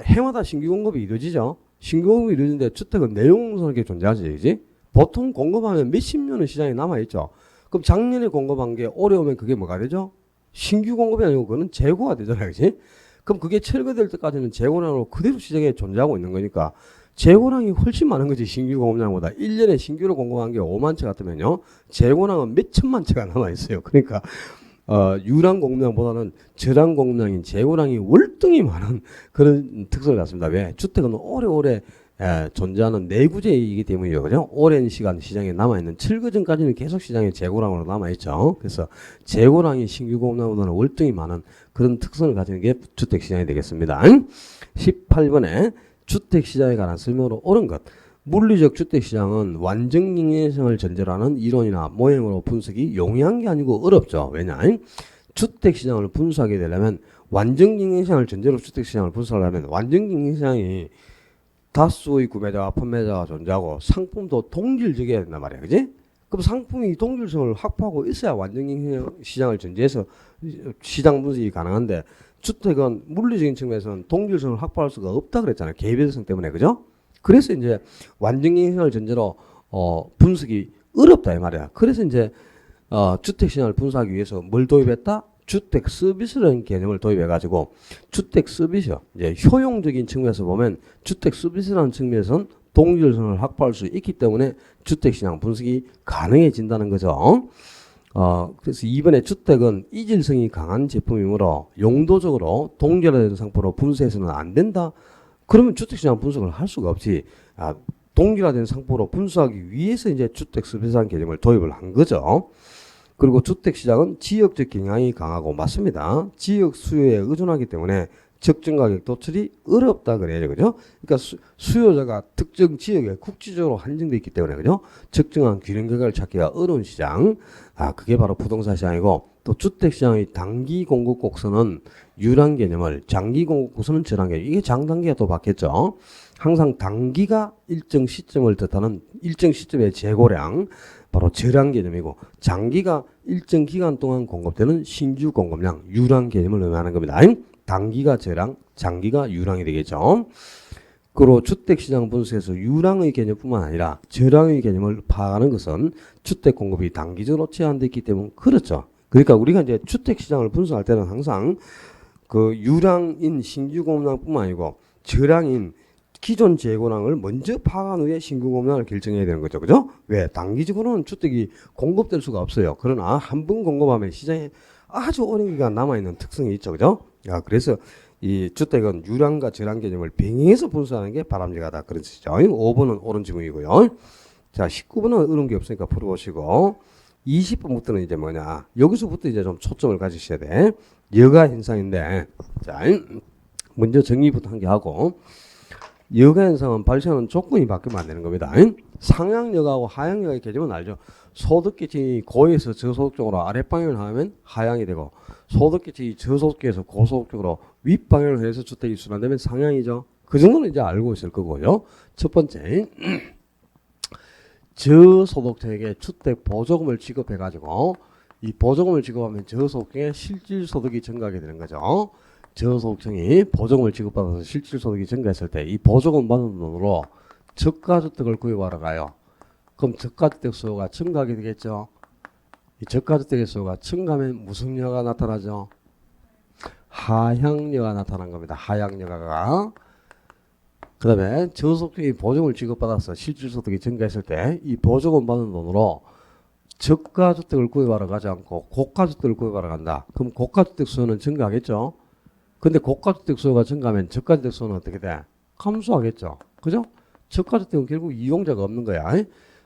A: 해마다 신규 공급이 이루어지죠. 신규 공급이 이루어지는데 주택은 내용성하게 존재하지, 그지? 보통 공급하면 몇십 년은 시장에 남아있죠. 그럼 작년에 공급한 게 올해 오면 그게 뭐가 되죠? 신규 공급이 아니고 그거는 재고가 되잖아요. 그치? 그럼 그게 철거될 때까지는 재고량으로 그대로 시장에 존재하고 있는 거니까 재고량이 훨씬 많은 거지. 신규 공급량보다. 1년에 신규로 공급한 게 5만 채 같으면요. 재고량은 몇 천만 채가 남아있어요. 그러니까 유량 공급량보다는 저량 공급량인 재고량이 월등히 많은 그런 특성을 갖습니다. 왜? 주택은 오래오래 존재하는 내구재이기 때문이죠. 그죠? 오랜 시간 시장에 남아있는 철거 전까지는 계속 시장에 재고량으로 남아있죠. 그래서 재고량이 신규 공급량보다는 월등히 많은 그런 특성을 가지는 게 주택시장이 되겠습니다. 18번에 주택시장에 관한 설명으로 옳은 것. 물리적 주택시장은 완전경쟁성을 전제로 하는 이론이나 모형으로 분석이 용이한 게 아니고 어렵죠. 왜냐? 주택시장을 분석하게 되려면 완전경쟁성을 전제로 주택시장을 분석하려면 완전경쟁성이 다수의 구매자와 판매자가 존재하고 상품도 동질적이어야 된단 말이야. 그지? 그럼 상품이 동질성을 확보하고 있어야 완전경쟁 시장을 전제해서 시장 분석이 가능한데 주택은 물리적인 측면에서는 동질성을 확보할 수가 없다 그랬잖아요. 개별성 때문에 그죠? 그래서 이제 완전경쟁을 전제로 분석이 어렵다 이 말이야. 그래서 이제 주택 시장을 분석하기 위해서 뭘 도입했다? 주택 서비스라는 개념을 도입해가지고 주택 서비스 이제 효용적인 측면에서 보면 주택 서비스라는 측면에서는 동질성을 확보할 수 있기 때문에 주택시장 분석이 가능해진다는 거죠. 그래서 이번에 주택은 이질성이 강한 제품이므로 용도적으로 동질화된 상품으로 분석해서는 안 된다. 그러면 주택시장 분석을 할 수가 없지. 동질화된 상품으로 분석하기 위해서 이제 주택 서비스라는 개념을 도입을 한 거죠. 그리고 주택시장은 지역적 경향이 강하고 맞습니다. 지역 수요에 의존하기 때문에 적정 가격 도출이 어렵다 그래요. 그죠? 그러니까 수요자가 특정 지역에 국지적으로 한정되어 있기 때문에 그죠? 적정한 균형 결과를 찾기가 어려운 시장. 그게 바로 부동산 시장이고 또 주택 시장의 단기 공급 곡선은 유랑 개념을 장기 공급 곡선은 절한 개념. 이게 장단기가 또 바뀌었죠. 항상 단기가 일정 시점을 뜻하는 일정 시점의 재고량 바로 절한 개념이고 장기가 일정 기간 동안 공급되는 신규 공급량 유랑 개념을 의미하는 겁니다. 단기가 저랑, 장기가 유랑이 되겠죠. 그리고 주택시장 분석에서 유랑의 개념뿐만 아니라 저랑의 개념을 파악하는 것은 주택 공급이 단기적으로 제한되어 있기 때문에 그렇죠. 그러니까 우리가 이제 주택시장을 분석할 때는 항상 그 유랑인 신규 공급량뿐만 아니고 저랑인 기존 재고량을 먼저 파악한 후에 신규 공급량을 결정해야 되는 거죠. 그죠? 왜? 단기적으로는 주택이 공급될 수가 없어요. 그러나 한 번 공급하면 시장에 아주 오랜 기간 남아있는 특성이 있죠. 그죠? 그래서 이 주택은 유랑과 저랑 개념을 병행해서 분석하는 게 바람직하다. 그런 뜻이죠. 5번은 옳은 지문이고요. 자, 19번은 어려운 게 없으니까 풀어보시고 20번부터는 이제 뭐냐. 여기서부터 이제 좀 초점을 가지셔야 돼. 여가 현상인데 자, 먼저 정리부터 한 개 하고 여가 현상은 발생하는 조건이 바뀌면 안 되는 겁니다. 상향여가하고 하향여가의 개념은 알죠. 소득계층이 고에서 저소득 쪽으로 아랫방향을 하면 하향이 되고 소득계층이 저소득에서 고소득 쪽으로 윗방향을 해서 주택이 순환되면 상향이죠. 그 정도는 이제 알고 있을 거고요. 첫 번째, 저소득층에게 주택 보조금을 지급해가지고 이 보조금을 지급하면 저소득층의 실질소득이 증가하게 되는 거죠. 저소득층이 보조금을 지급받아서 실질소득이 증가했을 때 이 보조금 받은 돈으로 저가주택을 구입하러 가요. 그럼 저가주택 수요가 증가하게 되겠죠. 이 저가주택의 수요가 증가하면 무슨 여가 나타나죠? 하향여가 나타난 겁니다. 하향여가가. 그 다음에 저소득층이 보조금을 지급받아서 실질소득이 증가했을 때 이 보조금 받은 돈으로 저가주택을 구입하러 가지 않고 고가주택을 구입하러 간다. 그럼 고가주택 수요는 증가하겠죠. 근데 고가주택 수요가 증가하면 저가주택 수요는 어떻게 돼? 감소하겠죠. 그죠? 저가주택은 결국 이용자가 없는 거야.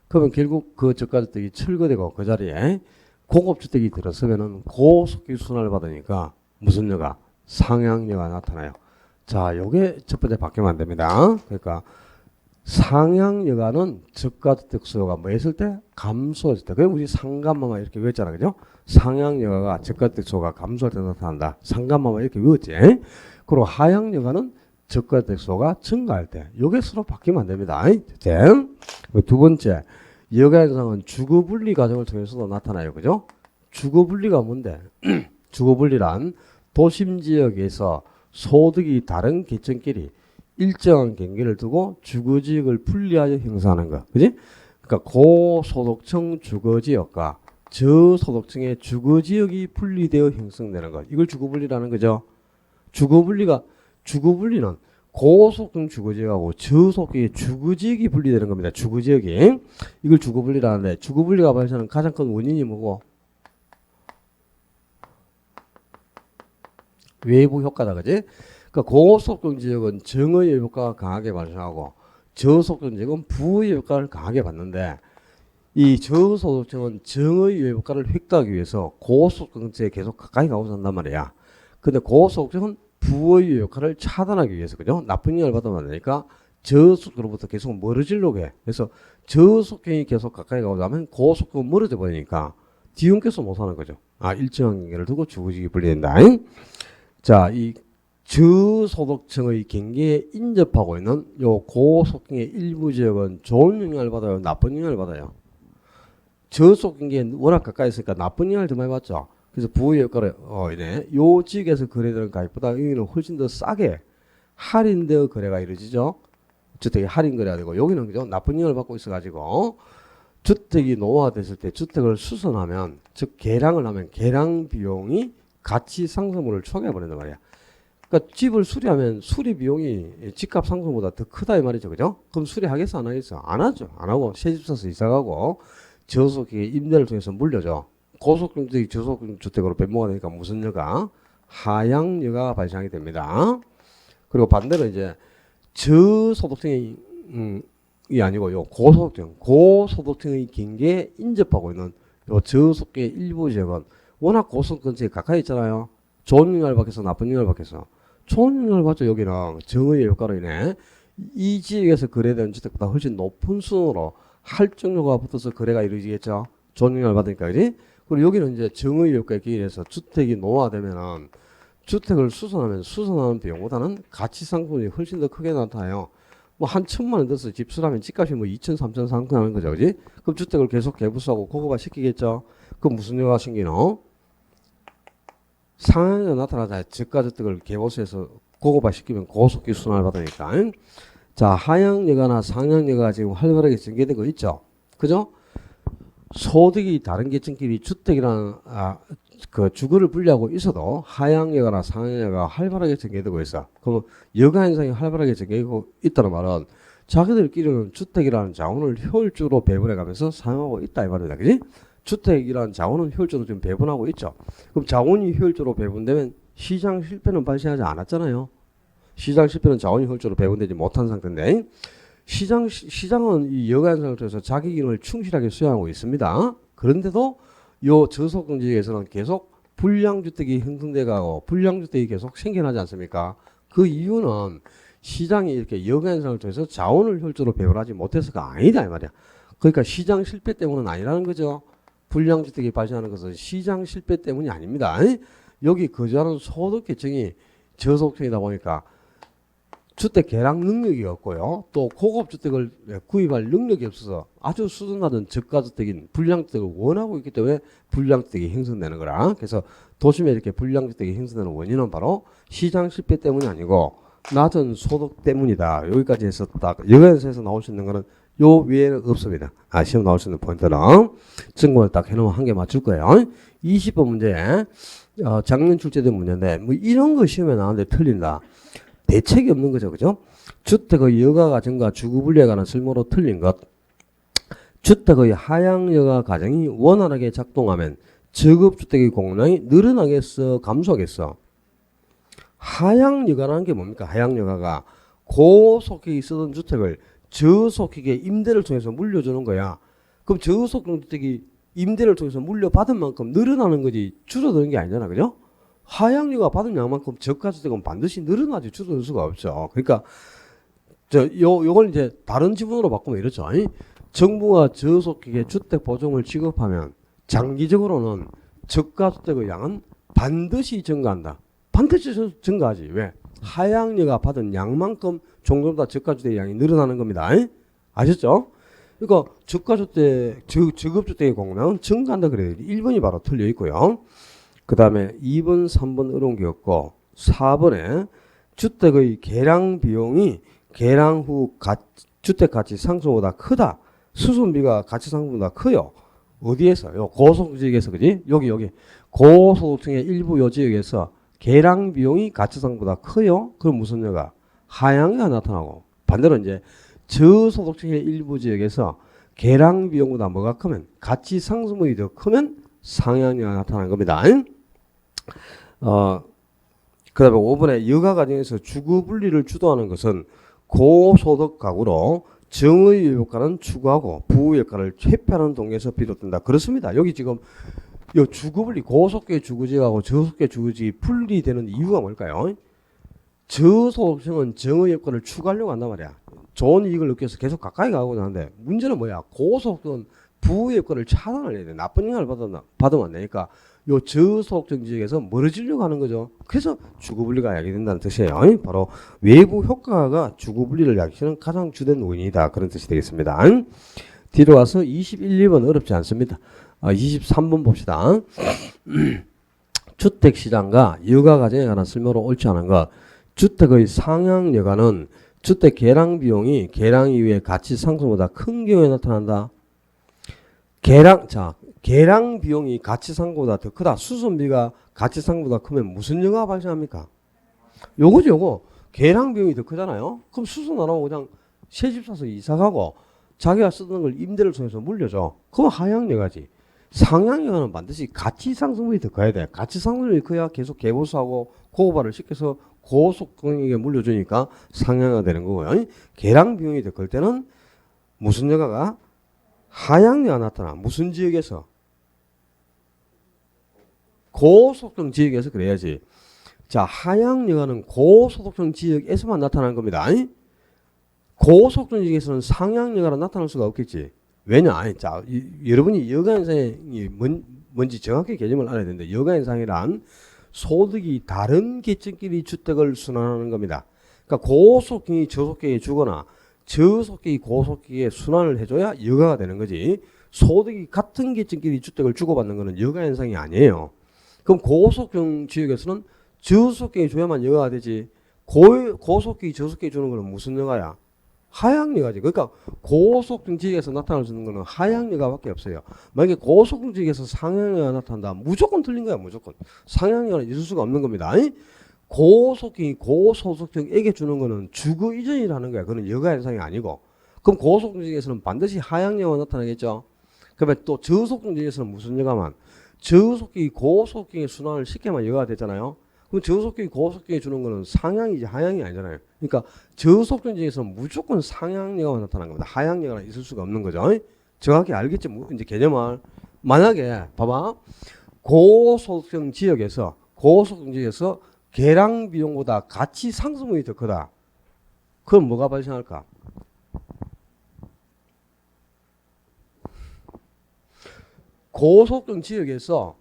A: 그러면 결국 그 저가주택이 철거되고 그 자리에 고급주택이 들어서면은 고속기 순환을 받으니까 무슨 여가? 상향여가 나타나요. 자, 요게 첫 번째 바뀌면 안 됩니다. 그러니까 상향여가는 저가주택 수요가 뭐 했을 때? 감소했을 때. 그래 우리 상감마마 이렇게 외웠잖아. 그죠? 상향여가가 저가주택 수요가 감소할 때 나타난다. 상감마마 이렇게 외웠지. 그리고 하향여가는 저가주택 수요가 증가할 때. 요게 서로 바뀌면 안 됩니다. 두 번째, 여가 현상은 주거분리 과정을 통해서도 나타나요. 그죠? 주거분리가 뭔데? 주거분리란 도심 지역에서 소득이 다른 계층끼리 일정한 경계를 두고 주거지역을 분리하여 형성하는 거. 그지? 그러니까 고소득층 주거지역과 저소득층의 주거지역이 분리되어 형성되는 것. 이걸 주거분리라는 거죠. 주거분리는 고소득층 주거지역하고 저소득의 주거지역이 분리되는 겁니다. 주거지역이. 이걸 주거분리라는데 주거분리가 발생하는 가장 큰 원인이 뭐고? 외부 효과다. 그지? 그러니까 고소득층 지역은 정의 효과가 강하게 발생하고 저소득층 지역은 부의 효과를 강하게 받는데 이 저소득층은 정의 효과를 획득하기 위해서 고소득층에 계속 가까이 가고자 한단 말이야. 근데 고소득층은 부의 효과를 차단하기 위해서 그죠? 나쁜 영향을 받으면 안 되니까 저소득으로부터 계속 멀어지려고 해. 그래서 저소득층이 계속 가까이 가고자 하면 고소득은 멀어져 버리니까 뒤엉켜서 못 사는 거죠. 일정한 경계를 두고 주거지역이 분리된다. 자, 이 저소득층의 경계에 인접하고 있는 요 고소득층의 일부 지역은 좋은 영향을 받아요, 나쁜 영향을 받아요? 저속인 게 워낙 가까이 있으니까 나쁜 영향을 더 많이 받죠. 그래서 부의 효과를 이래 요 지역에서 거래되는 가격보다 여기는 훨씬 더 싸게 할인되어 거래가 이루어지죠. 주택이 할인 거래가 되고 여기는 그죠 나쁜 영향을 받고 있어가지고 주택이 노후화됐을 때 주택을 수선하면 즉 개량을 하면 개량 비용이 가치 상승분을 초과해 버린단 말이야. 그러니까 집을 수리하면 수리 비용이 집값 상승보다 더 크다 이 말이죠, 그죠? 그럼 수리하겠어 안 하겠어? 안 하죠. 안 하고 새집 사서 이사가고 저속의 임대를 통해서 물려줘. 고속주택이 저속주택으로 변모가 되니까 무슨 여가? 하향여가가 발생하게 됩니다. 그리고 반대로 이제 저소득층이 이 아니고요. 고소득층의 경계에 인접하고 있는 요 저속계 일부 지역은 워낙 고속 근처에 가까이 있잖아요. 좋은 영향을 받겠어, 나쁜 영향을 받겠어. 좋은 영향을 받죠. 여기는 정의 효과로 인해 이 지역에서 거래되는 주택보다 훨씬 높은 수준으로 할증료가 붙어서 거래가 이루어지겠죠. 좋은 영향을 받으니까, 그지? 그리고 여기는 이제 정의 효과에 기인해서 주택이 노화되면은 주택을 수선하는 비용보다는 가치 상승이 훨씬 더 크게 나타나요. 뭐 한 1,000만 원 들어서 집수라면 집값이 뭐 2천, 3천 상승하는 거죠, 그지? 그럼 주택을 계속 개부수하고 고급화 시키겠죠. 그럼 무슨 효과가 생기노? 상한가 나타나자 저가 주택을 개보수해서 고급화 시키면 고속기 순환을 받으니까. 자, 하향여가나 상향여가가 지금 활발하게 전개되고 있죠. 그죠? 소득이 다른 계층끼리 주택이라는 그 주거를 분리하고 있어도 하향여가나 상향여가가 활발하게 전개되고 있어. 그럼 여가 현상이 활발하게 전개되고 있다는 말은 자기들끼리는 주택이라는 자원을 효율적으로 배분해가면서 사용하고 있다 이 말이다, 그지? 주택이라는 자원은 효율적으로 지금 배분하고 있죠. 그럼 자원이 효율적으로 배분되면 시장 실패는 발생하지 않았잖아요. 시장 실패는 자원이 효율적으로 배분되지 못한 상태인데 시장은 이 여가 현상을 통해서 자기 기능을 충실하게 수행하고 있습니다. 그런데도 요 저소득 지역에서는 계속 불량주택이 형성돼가고 불량주택이 계속 생겨나지 않습니까? 그 이유는 시장이 이렇게 여가 현상을 통해서 자원을 효율적으로 배분하지 못해서가 아니다 이 말이야. 그러니까 시장 실패 때문은 아니라는 거죠. 불량주택이 발생하는 것은 시장 실패 때문이 아닙니다. 여기 거주하는 소득 계층이 저소득층이다 보니까 주택 개량 능력이 없고요. 또 고급 주택을 구입할 능력이 없어서 아주 수준 낮은 저가주택인 불량주택을 원하고 있기 때문에 불량주택이 형성되는 거라. 그래서 도심에 이렇게 불량주택이 형성되는 원인은 바로 시장 실패 때문이 아니고 낮은 소득 때문이다. 여기까지 해서 딱 여기에서 나올 수 있는 거는 요 위에는 없습니다. 시험 나올 수 있는 포인트는 증거를 딱 해놓으면 한 개 맞출 거예요. 20번 문제, 작년 출제된 문제인데 뭐 이런 거 시험에 나왔는데 틀린다. 대책이 없는 거죠, 그죠? 주택의 여가가 증가, 주거 분리에 관한 설명으로 틀린 것. 주택의 하향 여가 과정이 원활하게 작동하면 저급주택의 공량이 늘어나겠어, 감소하겠어? 하향 여가라는 게 뭡니까? 하향 여가가 고속익이 쓰던 주택을 저속익의 임대를 통해서 물려주는 거야. 그럼 저속주택이 임대를 통해서 물려받은 만큼 늘어나는 거지 줄어드는 게 아니잖아, 그죠? 하향여가 받은 양만큼 저가주택은 반드시 늘어나지 줄어들 수가 없죠. 그러니까 요걸 이제 다른 지분으로 바꾸면 이렇죠. 정부가 저속익의 주택 보증을 지급하면 장기적으로는 저가주택의 양은 반드시 증가한다. 반드시 증가하지. 왜? 하향여가 받은 양만큼 종전보다 저가주택의 양이 늘어나는 겁니다. 아셨죠? 그러니까 저급주택의 공량은 증가한다 그래야 돼. 1번이 바로 틀려 있고요. 그 다음에 2번, 3번 어려운 게 없고 4번에 주택의 개량 비용이 개량 후 주택 가치 상승보다 크다. 수선비가 가치 상승보다 커요. 어디에서? 요 고소득지역에서, 그지? 여기 고소득층의 일부 요 지역에서 개량 비용이 가치 상승보다 커요. 그럼 무슨 여가? 하향여가 나타나고 반대로 이제 저소득층의 일부 지역에서 개량 비용보다 뭐가 크면 가치 상승분이 더 크면 상향여가 나타나는 겁니다. 그 다음에 5번에 여가 과정에서 주거 분리를 주도하는 것은 고소득 가구로 정의 효과는 추구하고 부의 효과를 회피하는 동기에서 비롯된다. 그렇습니다. 여기 지금 요 주거 분리, 고속계 주거지역하고 저속계 주거지역이 분리되는 이유가 뭘까요? 저소득층은 정의 효과를 추구하려고 한단 말이야. 좋은 이익을 얻기 위해서 계속 가까이 가고자 하는데 문제는 뭐야? 고소득층은 부의 효과를 차단을 해야 돼. 나쁜 영향을 받으면 안 되니까 요 저소득층 지역에서 멀어지려고 하는 거죠. 그래서 주거분리가 야기된다는 뜻이에요. 바로 외부 효과가 주거분리를 야기시는 가장 주된 원인이다. 그런 뜻이 되겠습니다. 뒤로 와서 21, 2번 어렵지 않습니다. 23번 봅시다. 주택시장과 여가과정에 관한 설명으로 옳지 않은 것. 주택의 상향 여가는 주택 개량 비용이 개량 이후에 가치 상승보다 큰 경우에 나타난다. 개량 비용이 가치 상승보다 더 크다. 수선비가 가치 상승보다 크면 무슨 여가가 발생합니까? 요거죠, 요거. 개량 비용이 더 크잖아요. 그럼 수선 안 하고 그냥 새집 사서 이사 가고 자기가 쓰던 걸 임대를 통해서 물려줘. 그럼 하향 여가지. 상향 여가는 반드시 가치 상승분이 더 커야 돼. 가치 상승분이 커야 계속 개보수하고 고고발을 시켜서 고속공에게 물려주니까 상향여가 되는 거고요. 개량 비용이 더 클 때는 무슨 여가가 하향여가 나타나. 무슨 지역에서? 고소득 지역에서 그래야지. 자, 하향여가는 고소득 지역에서만 나타나는 겁니다. 고소득 지역에서는 상향여가로 나타날 수가 없겠지. 왜냐? 자, 여러분이 여가현상이 뭔지 정확히 개념을 알아야 되는데, 여가현상이란 소득이 다른 계층끼리 주택을 순환하는 겁니다. 그러니까 고소득이 저소득에게 주거나 저소득이 고소득에게 순환을 해줘야 여가가 되는 거지. 소득이 같은 계층끼리 주택을 주고받는 것은 여가현상이 아니에요. 그럼 고소득 지역에서는 저소득에게 줘야만 여가가 되지. 고소득이 저소득에게 주는 것은 무슨 여가야? 하향여가지. 그러니까 고소득 지역에서 나타날 수 있는 거는 하향여가밖에 없어요. 만약에 고소득 지역에서 상향여가 나타난다. 무조건 틀린 거야. 무조건. 상향여가는 있을 수가 없는 겁니다. 고소득이 고소득층에게 주는 거는 주거 이전이라는 거야. 그건 여가 현상이 아니고. 그럼 고소득 지역에서는 반드시 하향여가 나타나겠죠. 그러면 또 저소득 지역에서는 무슨 여가만? 저소득이 고소득의 순환을 시켜만 여가가 되잖아요. 그럼 저소득이 고소득에 주는 거는 상향이지 하향이 아니잖아요. 그러니까 저소득 지역에서는 무조건 상향여가만 나타나는 겁니다. 하향여가는 있을 수가 없는 거죠. 정확히 알겠죠? 이제 개념을. 만약에 봐봐. 고소득 지역에서 개량 비용보다 가치 상승분이 더 크다. 그럼 뭐가 발생할까? 고소득 지역에서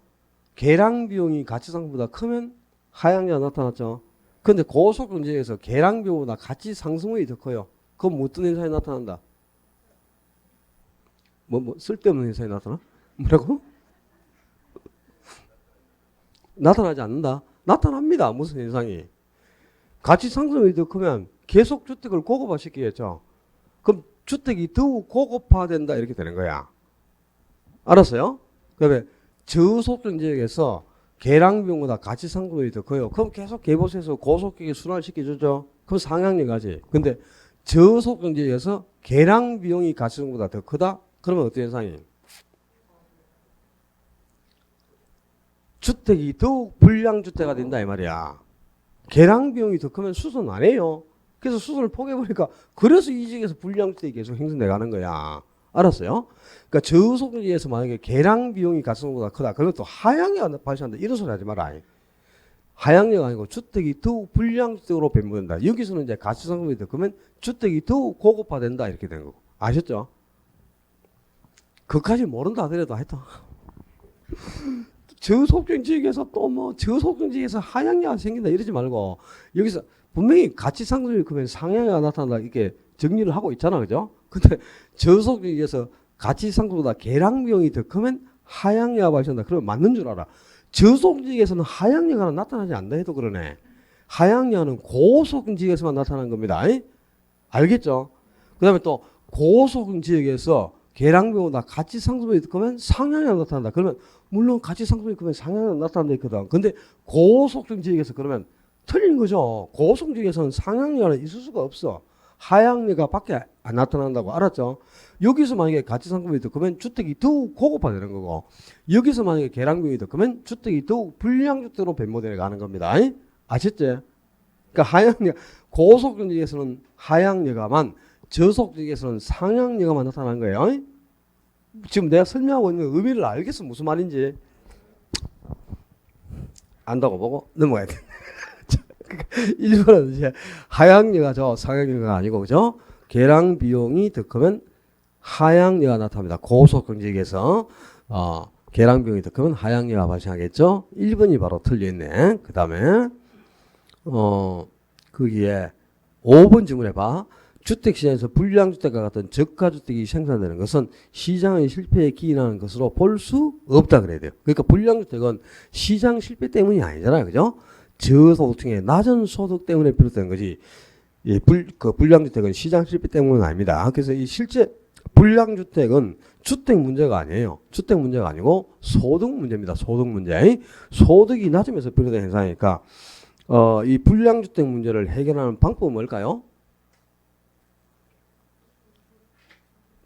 A: 개량 비용이 가치 상승보다 크면 하향여가 나타났죠. 근데 고소득 지역에서 개량 비용보다 가치 상승분이 더 커요. 그럼 뭐 어떤 현상이 나타난다? 뭐 쓸데없는 현상이 나타나? 뭐라고? 나타나지 않는다. 나타납니다. 무슨 현상이? 가치 상승이 더 크면 계속 주택을 고급화시키겠죠. 그럼 주택이 더욱 고급화된다 이렇게 되는 거야. 알았어요? 그다음에 저소득 지역에서 개량 비용보다 가치 상승이 더 커요. 그럼 계속 개보수해서 고소득에 순환을 시켜주죠. 그럼 상향여가지. 근데 저소득 지역에서 개량 비용이 가치 상승보다 더 크다? 그러면 어떤 현상이? 주택이 더욱 불량주택가 된다 이 말이야. 개량 비용이 더 크면 수선 안 해요. 그래서 수선을 포기해버리니까 그래서 이 지역에서 불량주택이 계속 형성돼 가는 거야. 알았어요? 그러니까 저소득지에서 만약에 개량 비용이 가성보다 크다. 그러면 또 하향여가 발생한다. 이런 소리 하지 마라. 하향여가 아니고 주택이 더욱 불량주택으로 변모된다. 여기서는 이제 가치상승이 더 크면 주택이 더욱 고급화된다. 이렇게 되는 거고. 아셨죠? 그까지 모른다 하더라도 하여튼 저소득 지역에서 또 뭐 저소득 지역에서 하향여가 생긴다 이러지 말고 여기서 분명히 가치 상승이 크면 상향여가 나타난다 이렇게 정리를 하고 있잖아. 그죠? 근데 저소득 지역에서 가치 상승보다 개량 비용이 더 크면 하향여가 발생한다. 그러면 맞는 줄 알아. 저소득 지역에서는 하향여가는 나타나지 않는다 해도 그러네. 하향여가는 고소득 지역에서만 나타나는 겁니다. 알겠죠? 그 다음에 또 고소득 지역에서 개량 비용보다 가치 상승이 더 크면 상향여가 나타난다. 그러면 물론 가치 상승이 크면 상향여가 나타난다 했거든. 근데 고소득 지역에서 그러면 틀린 거죠. 고소득 지역에서는 상향여가는 있을 수가 없어. 하향여가 밖에 안 나타난다고. 알았죠? 여기서 만약에 가치 상승이 더 크면 주택이 더욱 고급화되는 거고, 여기서 만약에 개량 비용이 더 크면 주택이 더욱 불량주택으로 변모되어 가는 겁니다. 아셨지? 그러니까 하향여, 고소득 지역에서는 하향여가만, 저소득 지역에서는 상향여가만 나타나는 거예요. 지금 내가 설명하고 있는 의미를 알겠어? 무슨 말인지. 안다고 보고 넘어가야 돼. 1번은 이제 하향여가죠. 상향여가가 아니고, 그죠? 개량 비용이 더 크면 하향여가 나타납니다. 고소득 지역에서 개량 비용이 더 크면 하향여가 발생하겠죠. 1번이 바로 틀려있네. 그 다음에 거기에 5번 질문해봐. 주택시장에서 불량주택과 같은 저가주택이 생산되는 것은 시장의 실패에 기인하는 것으로 볼 수 없다 그래야 돼요. 그러니까 불량주택은 시장 실패 때문이 아니잖아요. 그죠? 저소득층의 낮은 소득 때문에 비롯된 거지. 그 불량주택은 시장 실패 때문은 아닙니다. 그래서 이 실제 불량주택은 주택 문제가 아니에요. 주택 문제가 아니고 소득 문제입니다. 소득 문제. 소득이 낮으면서 비롯된 현상이니까 이 불량주택 문제를 해결하는 방법은 뭘까요?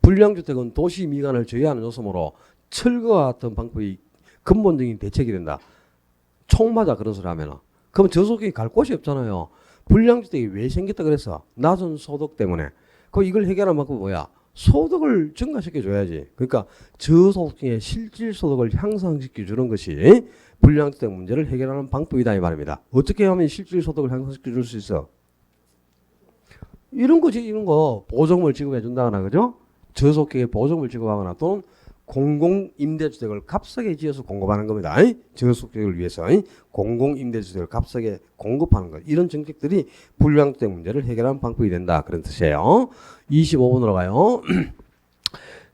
A: 불량주택은 도시 미관을 저해하는 요소므로 철거와 같은 방법이 근본적인 대책이 된다. 총 맞아 그런 소리 하면은. 그럼 저소득이 갈 곳이 없잖아요. 불량주택이 왜 생겼다 그랬어? 낮은 소득 때문에. 그럼 이걸 해결하는 방법은 뭐야? 소득을 증가시켜줘야지. 그러니까 저소득층의 실질소득을 향상시켜주는 것이 불량주택 문제를 해결하는 방법이다 이 말입니다. 어떻게 하면 실질소득을 향상시켜줄 수 있어? 이런 거지. 이런 거 보증을 지급해준다거나 그죠? 저소득에 보증을 지급하거나 또는 공공임대주택을 값싸게 지어서 공급하는 겁니다. 저소득을 위해서 공공임대주택을 값싸게 공급하는 것. 이런 정책들이 불량주택 문제를 해결하는 방법이 된다. 그런 뜻이에요. 25번으로 가요.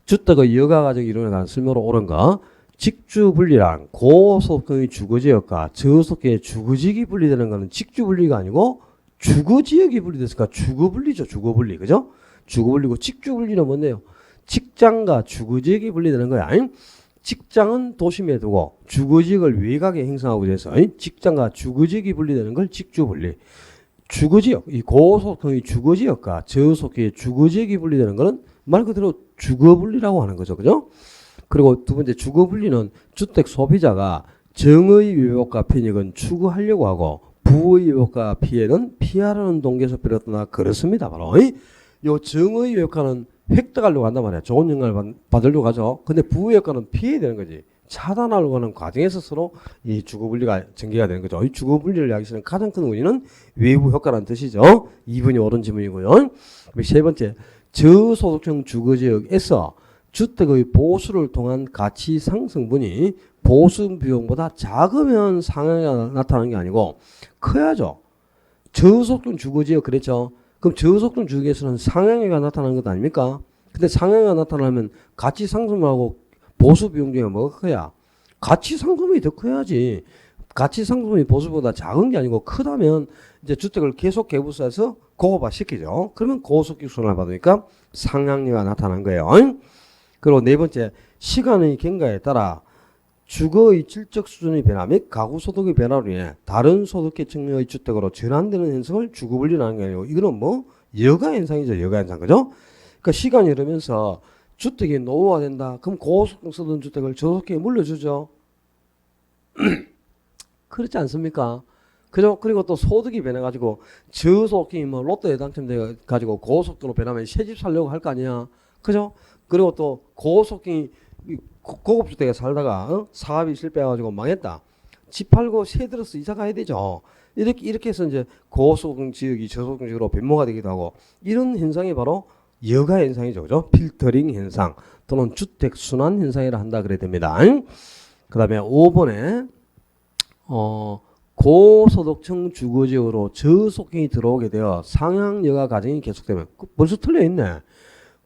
A: 주택의 여가가정 이론에 관한 설명으로 옳은 거. 직주분리란 고소득의 주거지역과 저소득의 주거지역이 분리되는 것은 직주분리가 아니고 주거지역이 분리됐으니까 주거분리죠. 주거분리. 그죠? 주거분리고 직주분리는 뭔데요? 직장과 주거지역이 분리되는 거야. 직장은 도심에 두고 주거지역을 외곽에 형성하고 있어서 직장과 주거지역이 분리되는 걸 직주분리. 주거지역, 이 고소득의 주거지역과 저소득의 주거지역이 분리되는 거는 말 그대로 주거분리라고 하는 거죠. 그죠? 그리고 두 번째 주거분리는 주택 소비자가 정의 왜곡과 편익은 추구하려고 하고 부의 왜곡과 피해는 피하려는 동기에서 비롯하나 그렇습니다. 바로 요 정의 왜곡과는 획득하려고 한단 말이야. 좋은 영향을 받으려고 하죠. 근데 부의 효과는 피해야 되는 거지. 차단하려고 하는 과정에서 서로 이 주거분리가 전개가 되는 거죠. 이 주거분리를 이야기하시는 가장 큰 원인은 외부 효과라는 뜻이죠. 2번이 옳은 질문이고요. 세 번째, 저소득층 주거지역에서 주택의 보수를 통한 가치 상승분이 보수 비용보다 작으면 상향이 나타나는 게 아니고 커야죠. 저소득층 주거지역 그랬죠. 그럼 저소득층 주거지역에서는 상향해가 나타나는 것 아닙니까? 근데 상향해가 나타나면 가치 상승하고 보수 비용 중에 뭐가 커야? 가치 상승이 더 커야지. 가치 상승이 보수보다 작은 게 아니고 크다면 이제 주택을 계속 개부해서 고급화 시키죠. 그러면 고속기술을 받으니까 상향률가 나타난 거예요. 그리고 네 번째, 시간의 경과에 따라 주거의 질적 수준의 변화 및 가구 소득의 변화로 인해 다른 소득계층의 주택으로 전환되는 현상을 주거분리라는 게 아니고 이거는 뭐 여가 현상이죠. 여가 현상. 그죠? 그러니까 시간이 흐르면서 주택이 노후화된다. 그럼 고소득 쓰던 주택을 저소득에 물려주죠. 그렇지 않습니까? 그죠? 그리고 또 소득이 변해가지고 저소득이 뭐 로또에 당첨돼가지고 고소득으로 변하면 새집 살려고 할 거 아니야. 그죠? 그리고 또 고소득이 고급주택에 살다가 사업이 실패해가지고 망했다. 집 팔고 새 들어서 이사 가야 되죠. 이렇게 해서 이제 고소득 지역이 저소득 지역으로 변모가 되기도 하고 이런 현상이 바로 여가 현상이죠. 그죠? 필터링 현상 또는 주택 순환 현상이라 한다 그래야 됩니다. 그 다음에 5번에 고소득층 주거지역으로 저소득이 들어오게 되어 상향 여가 과정이 계속되면 벌써 틀려 있네.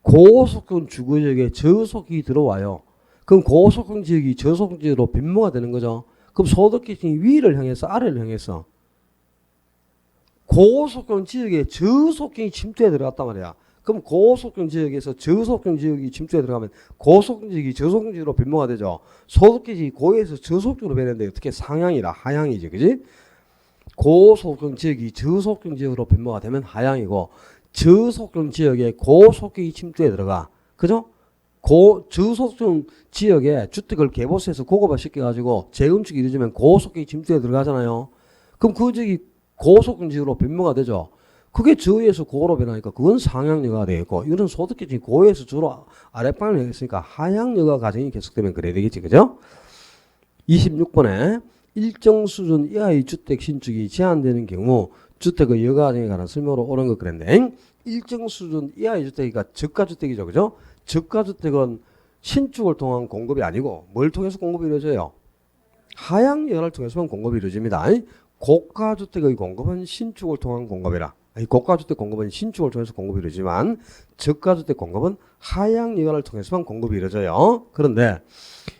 A: 고소득 주거지역에 저소득이 들어와요. 그럼 고소득 지역이 저소득 지역으로 변모가 되는 거죠. 그럼 소득계층이 위를 향해서 아래를 향해서 고소득 지역에 저소득이 침투에 들어갔단 말이야. 그럼 고소득 지역에서 저소득 지역이 침투에 들어가면 고소득 지역이 저소득 지역으로 변모가 되죠. 소득계층이 고에서 저소득으로 변했는데 어떻게 상향이라 하향이지, 그지? 고소득 지역이 저소득 지역으로 변모가 되면 하향이고 저소득 지역에 고소득이 침투에 들어가, 그죠? 저소득 지역에 주택을 개보수해서 고급화 시켜가지고 재건축이 이루어지면 고소득이 침투에 들어가잖아요. 그럼 그 지역이 고소득 지역으로 변모가 되죠. 그게 저에서 고로 변하니까 그건 상향여가 되겠고 이거는 소득계층이 고에서 주로 아랫방을 했으니까 하향여가 과정이 계속되면 그래야 되겠지. 그죠? 26번에 일정 수준 이하의 주택 신축이 제한되는 경우 주택의 여가 과정에 관한 설명으로 옳은 것 그랬는데 일정 수준 이하의 주택이니까 저가주택이죠. 그죠? 저가주택은 신축을 통한 공급이 아니고 뭘 통해서 공급이 이루어져요? 하향여가를 통해서만 공급이 이루어집니다. 고가주택의 공급은 신축을 통한 공급이라. 이 고가주택 공급은 신축을 통해서 공급이 이루어지만 저가주택 공급은 하향 여가를 통해서만 공급이 이루어져요. 그런데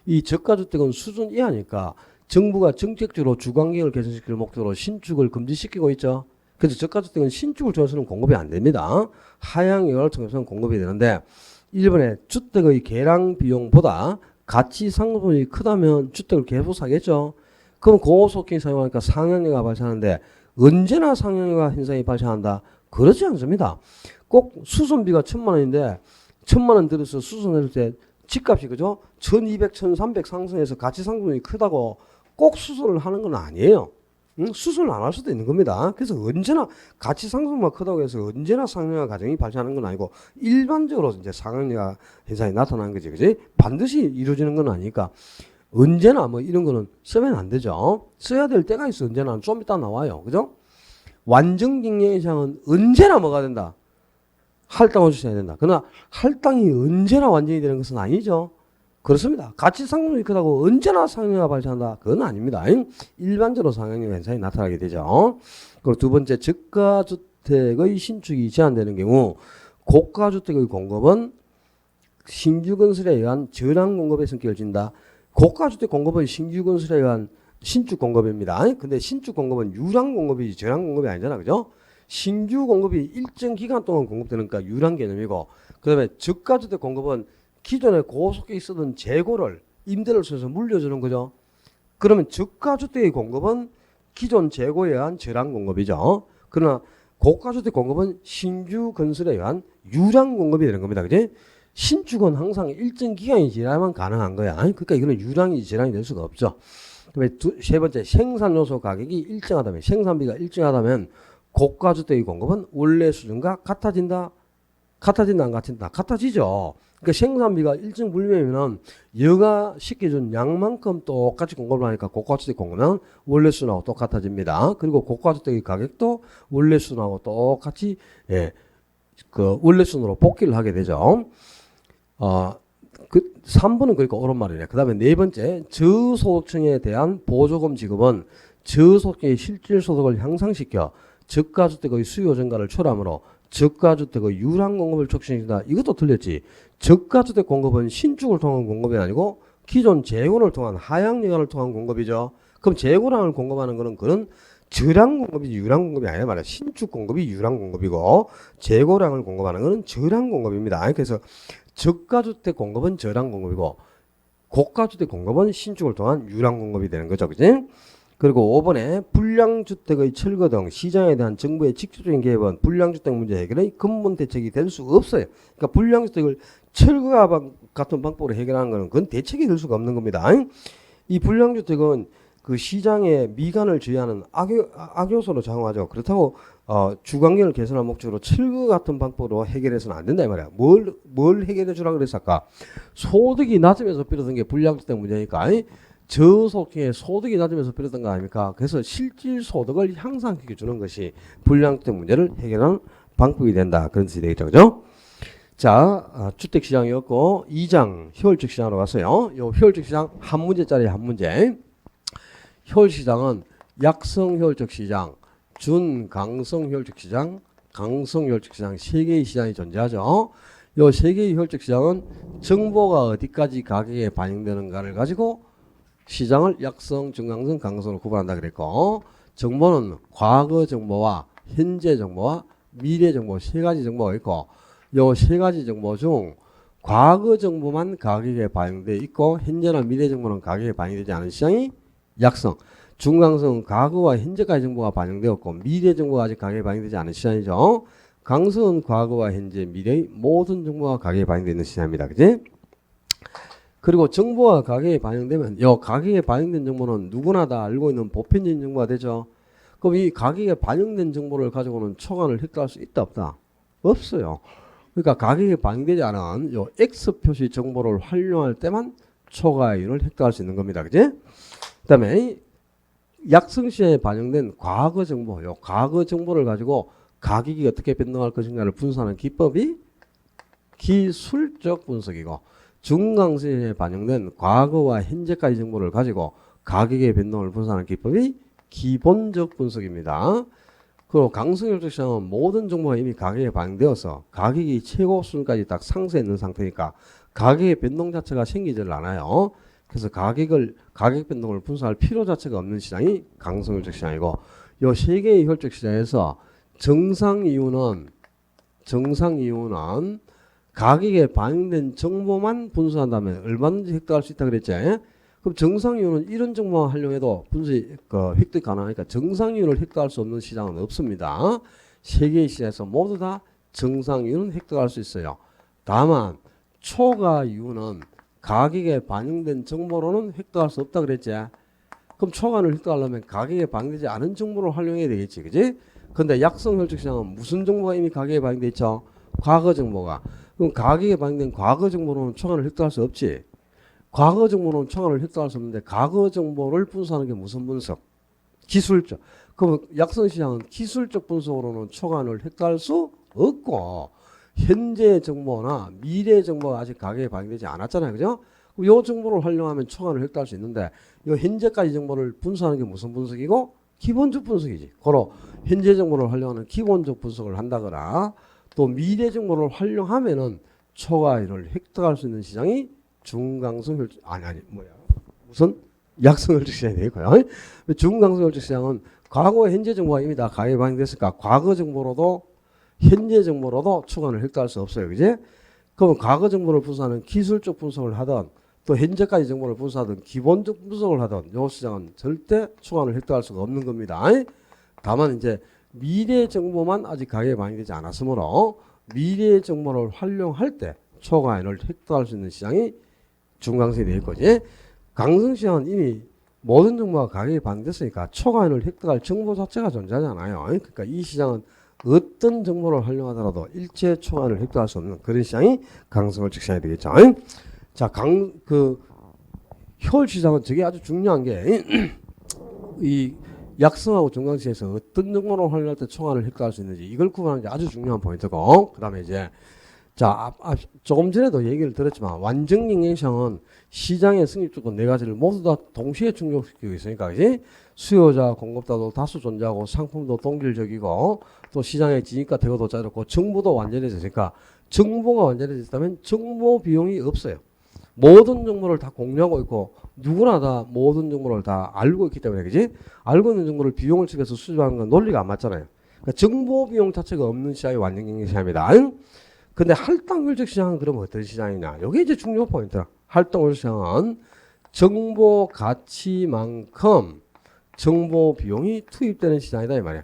A: 이 저가주택은 수준 이하니까 정부가 정책적으로 주거환경을 개선시킬 목적으로 신축을 금지시키고 있죠. 그래서 저가주택은 신축을 통해서는 공급이 안 됩니다. 하향 여가를 통해서는 공급이 되는데 일본의 주택의 개량 비용보다 가치 상승분이 크다면 주택을 계속 사겠죠. 그럼 고속행이 사용하니까 상향여가 발생하는데 언제나 상향여가 현상이 발생한다? 그렇지 않습니다. 꼭 수선비가 1,000만 원인데 1,000만 원 들여서 수선할 때 집값이 그죠? 1,200, 1,300 상승해서 가치 상승분이 크다고 꼭 수선을 하는 건 아니에요. 수선을 안 할 수도 있는 겁니다. 그래서 언제나 가치 상승만 크다고 해서 언제나 상향여가 과정이 발생하는 건 아니고 일반적으로 이제 상향여가 현상이 나타나는 거지, 그지? 반드시 이루어지는 건 아니니까 언제나 뭐 이런 거는 쓰면 안 되죠. 써야 될 때가 있어. 언제나 좀 이따 나와요, 그죠? 완전 경영 현상은 언제나 뭐가 된다? 할당을 주셔야 된다. 그러나 할당이 언제나 완전히 되는 것은 아니죠. 그렇습니다. 가치 상승이 크다고 언제나 상향여가 발생한다? 그건 아닙니다. 일반적으로 상향여 현상이 나타나게 되죠. 그리고 두 번째, 저가주택의 신축이 제한되는 경우 고가주택의 공급은 신규 건설에 의한 저량 공급의 성격을 띈다. 고가주택 공급은 신규 건설에 의한 신축 공급입니다. 근데 신축 공급은 유랑 공급이지 저량 공급이 아니잖아, 그죠? 신규 공급이 일정 기간 동안 공급되니까 유랑 개념이고, 그 다음에 저가주택 공급은 기존에 고속에 있었던 재고를 임대를 써서 물려주는 거죠. 그러면 저가주택의 공급은 기존 재고에 의한 저량 공급이죠. 그러나 고가주택 공급은 신규 건설에 의한 유량 공급이 되는 겁니다. 그지? 신축은 항상 일정 기간이 지나야만 가능한 거야. 그러니까 이거는 유량이 저량이 될 수가 없죠. 그다음에 세 번째, 생산 요소 가격이 일정하다면, 생산비가 일정하다면 고가주택의 공급은 원래 수준과 같아진다. 같아진다, 안 같아진다? 같아지죠. 그러니까 생산비가 일정 불명이면 여가 시켜준 양만큼 똑같이 공급을 하니까 고가주택 공급은 원래 수준하고 똑같아집니다. 그리고 고가주택의 가격도 원래 수준하고 똑같이 그 원래 수준으로 복귀를 하게 되죠. 3번은 그러니까 옳은 말이네. 그 다음에 네 번째, 저소득층에 대한 보조금 지급은 저소득의 실질소득을 향상시켜 저가주택의 수요 증가를 초래하므로 저가주택의 유랑 공급을 촉진시킨다. 이것도 틀렸지. 저가주택 공급은 신축을 통한 공급이 아니고 기존 재고를 통한 하향 여가를 통한 공급이죠. 그럼 재고량을 공급하는 거는 그런 저량 공급이지 유랑 공급이 아니야 말이야. 신축 공급이 유랑 공급이고 재고량을 공급하는 거는 저량 공급입니다. 그래서 저가주택 공급은 저량 공급이고 고가주택 공급은 신축을 통한 유랑 공급이 되는 거죠. 그지? 그리고 5번에 불량주택의 철거 등 시장에 대한 정부의 직접적인 개입은 불량주택 문제 해결의 근본 대책이 될 수 없어요. 그러니까 불량주택을 철거와 같은 방법으로 해결하는 것은 그건 대책이 될 수가 없는 겁니다. 이 불량주택은 그 시장의 미관을 주의하는 악요소로 작용하죠. 그렇다고 주거환경을 개선할 목적으로 철거 같은 방법으로 해결해서는 안 된다 이 말이야. 뭘 해결해 주라고 그랬어 아까? 소득이 낮으면서 비롯된 게 불량주택 문제니까. 저소득의 소득이 낮으면서 비롯된 거 아닙니까? 그래서 실질 소득을 향상시켜 주는 것이 불량주택 문제를 해결하는 방법이 된다. 그런 뜻이 되겠죠. 그죠? 자, 주택시장이었고 2장 효율적 시장으로 갔어요. 요 효율적 시장 한 문제짜리 한 문제. 효율시장은 약성 효율적 시장, 준강성 효율적 시장, 강성 효율적 시장 세 개의 시장이 존재하죠. 요 세 개의 효율적 시장은 정보가 어디까지 가격에 반영되는가를 가지고 시장을 약성, 중강성, 강성으로 구분한다 그랬고, 정보는 과거 정보와 현재 정보와 미래 정보 세 가지 정보가 있고, 요 세 가지 정보 중 과거 정보만 가격에 반영되어 있고 현재나 미래 정보는 가격에 반영되지 않은 시장이 약성, 중강성은 과거와 현재까지 정보가 반영되었고 미래 정보가 아직 가격에 반영되지 않은 시장이죠. 강성은 과거와 현재, 미래의 모든 정보가 가격에 반영되어 있는 시장입니다. 그지? 그리고 정보가 가격에 반영되면 요 가격에 반영된 정보는 누구나 다 알고 있는 보편적인 정보가 되죠. 그럼 이 가격에 반영된 정보를 가지고는 초과를 획득할 수 있다 없다? 없어요. 그러니까 가격에 반영되지 않은 요 X 표시 정보를 활용할 때만 초과이윤을 획득할 수 있는 겁니다. 그지? 그 다음에 약성시에 반영된 과거 정보, 요 과거 정보를 가지고 가격이 어떻게 변동할 것인가를 분석하는 기법이 기술적 분석이고, 중강성시에 반영된 과거와 현재까지 정보를 가지고 가격의 변동을 분석하는 기법이 기본적 분석입니다. 그리고 강성혈적 시장은 모든 정보가 이미 가격에 반영되어서 가격이 최고 수준까지 딱 상승해 있는 상태니까 가격의 변동 자체가 생기질 않아요. 그래서 가격 변동을 분석할 필요 자체가 없는 시장이 강성혈적 시장이고, 요 세 개의 혈적 시장에서 정상 이유는 가격에 반영된 정보만 분석한다면 얼마든지 획득할 수 있다 그랬지. 그럼 정상 이유는 이런 정보만 활용해도 획득 가능하니까 정상 이유를 획득할 수 없는 시장은 없습니다. 세 개의 시장에서 모두 다 정상 이유는 획득할 수 있어요. 다만 초과 이유는 가격에 반영된 정보로는 획득할 수 없다 그랬지. 그럼 초과를 획득하려면 가격에 반영되지 않은 정보를 활용해야 되겠지, 그지? 근데 약성 혈적 시장은 무슨 정보가 이미 가격에 반영돼 있죠? 과거 정보가. 그럼 가격에 반영된 과거 정보로는 초과를 획득할 수 없지. 과거 정보로는 초과를 획득할 수 없는데 과거 정보를 분석하는 게 무슨 분석? 기술적. 그럼 약성 시장은 기술적 분석으로는 초과를 획득할 수 없고, 현재 정보나 미래 정보가 아직 가격에 반영되지 않았잖아요, 그죠? 이 정보를 활용하면 초과를 획득할 수 있는데, 이 현재까지 정보를 분석하는 게 무슨 분석이고? 기본적 분석이지. 고로 현재 정보를 활용하는 기본적 분석을 한다거나, 또 미래 정보를 활용하면은 초과를 획득할 수 있는 시장이 중강성 혈적, 무슨 약성 혈적 시장이 되고요. 중강성 혈적 시장은 과거 현재 정보가 이미 다 가격에 반영됐으니까 과거 정보로도 현재 정보로도 초과를 획득할 수 없어요, 그지? 그러면 과거 정보를 분석하는 기술적 분석을 하든 또 현재까지 정보를 분석하든 기본적 분석을 하든 이 시장은 절대 초과를 획득할 수가 없는 겁니다. 다만 이제 미래 정보만 아직 가격에 반영되지 않았으므로 미래 정보를 활용할 때 초과를 획득할 수 있는 시장이 중강성이 될 거지. 강성 시장은 이미 모든 정보가 가격에 반영됐으니까 초과를 획득할 정보 자체가 존재하지 않아요. 그러니까 이 시장은 어떤 정보를 활용하더라도 일체 초과를 획득할 수 없는 그런 시장이 강성혈적 시장이 되겠죠. 자, 혈 시장은 저게 아주 중요한 게 이 약성하고 중강시에서 어떤 정보를 활용할 때 초과를 획득할 수 있는지 이걸 구분하는 게 아주 중요한 포인트고, 그 다음에 이제 조금 전에도 얘기를 들었지만 완전경쟁시장은 시장의 승립 조건 네 가지를 모두 다 동시에 충족시키고 있으니까, 그지? 수요자, 공급자도 다수 존재하고 상품도 동질적이고 또 시장의 진입과 대거도 짜졌고 정보도 완전해졌으니까, 정보가 완전해졌다면 정보 비용이 없어요. 모든 정보를 다 공유하고 있고 누구나 다 모든 정보를 다 알고 있기 때문에, 그지? 알고 있는 정보를 비용을 측에서 수집하는 건 논리가 안 맞잖아요. 그러니까 정보 비용 자체가 없는 시장이 완전경쟁시장입니다. 근데 할당혈적 시장은 그럼 어떤 시장이냐? 이게 이제 중요 포인트라. 할당혈적 시장은 정보 가치만큼 정보 비용이 투입되는 시장이다 이 말이야.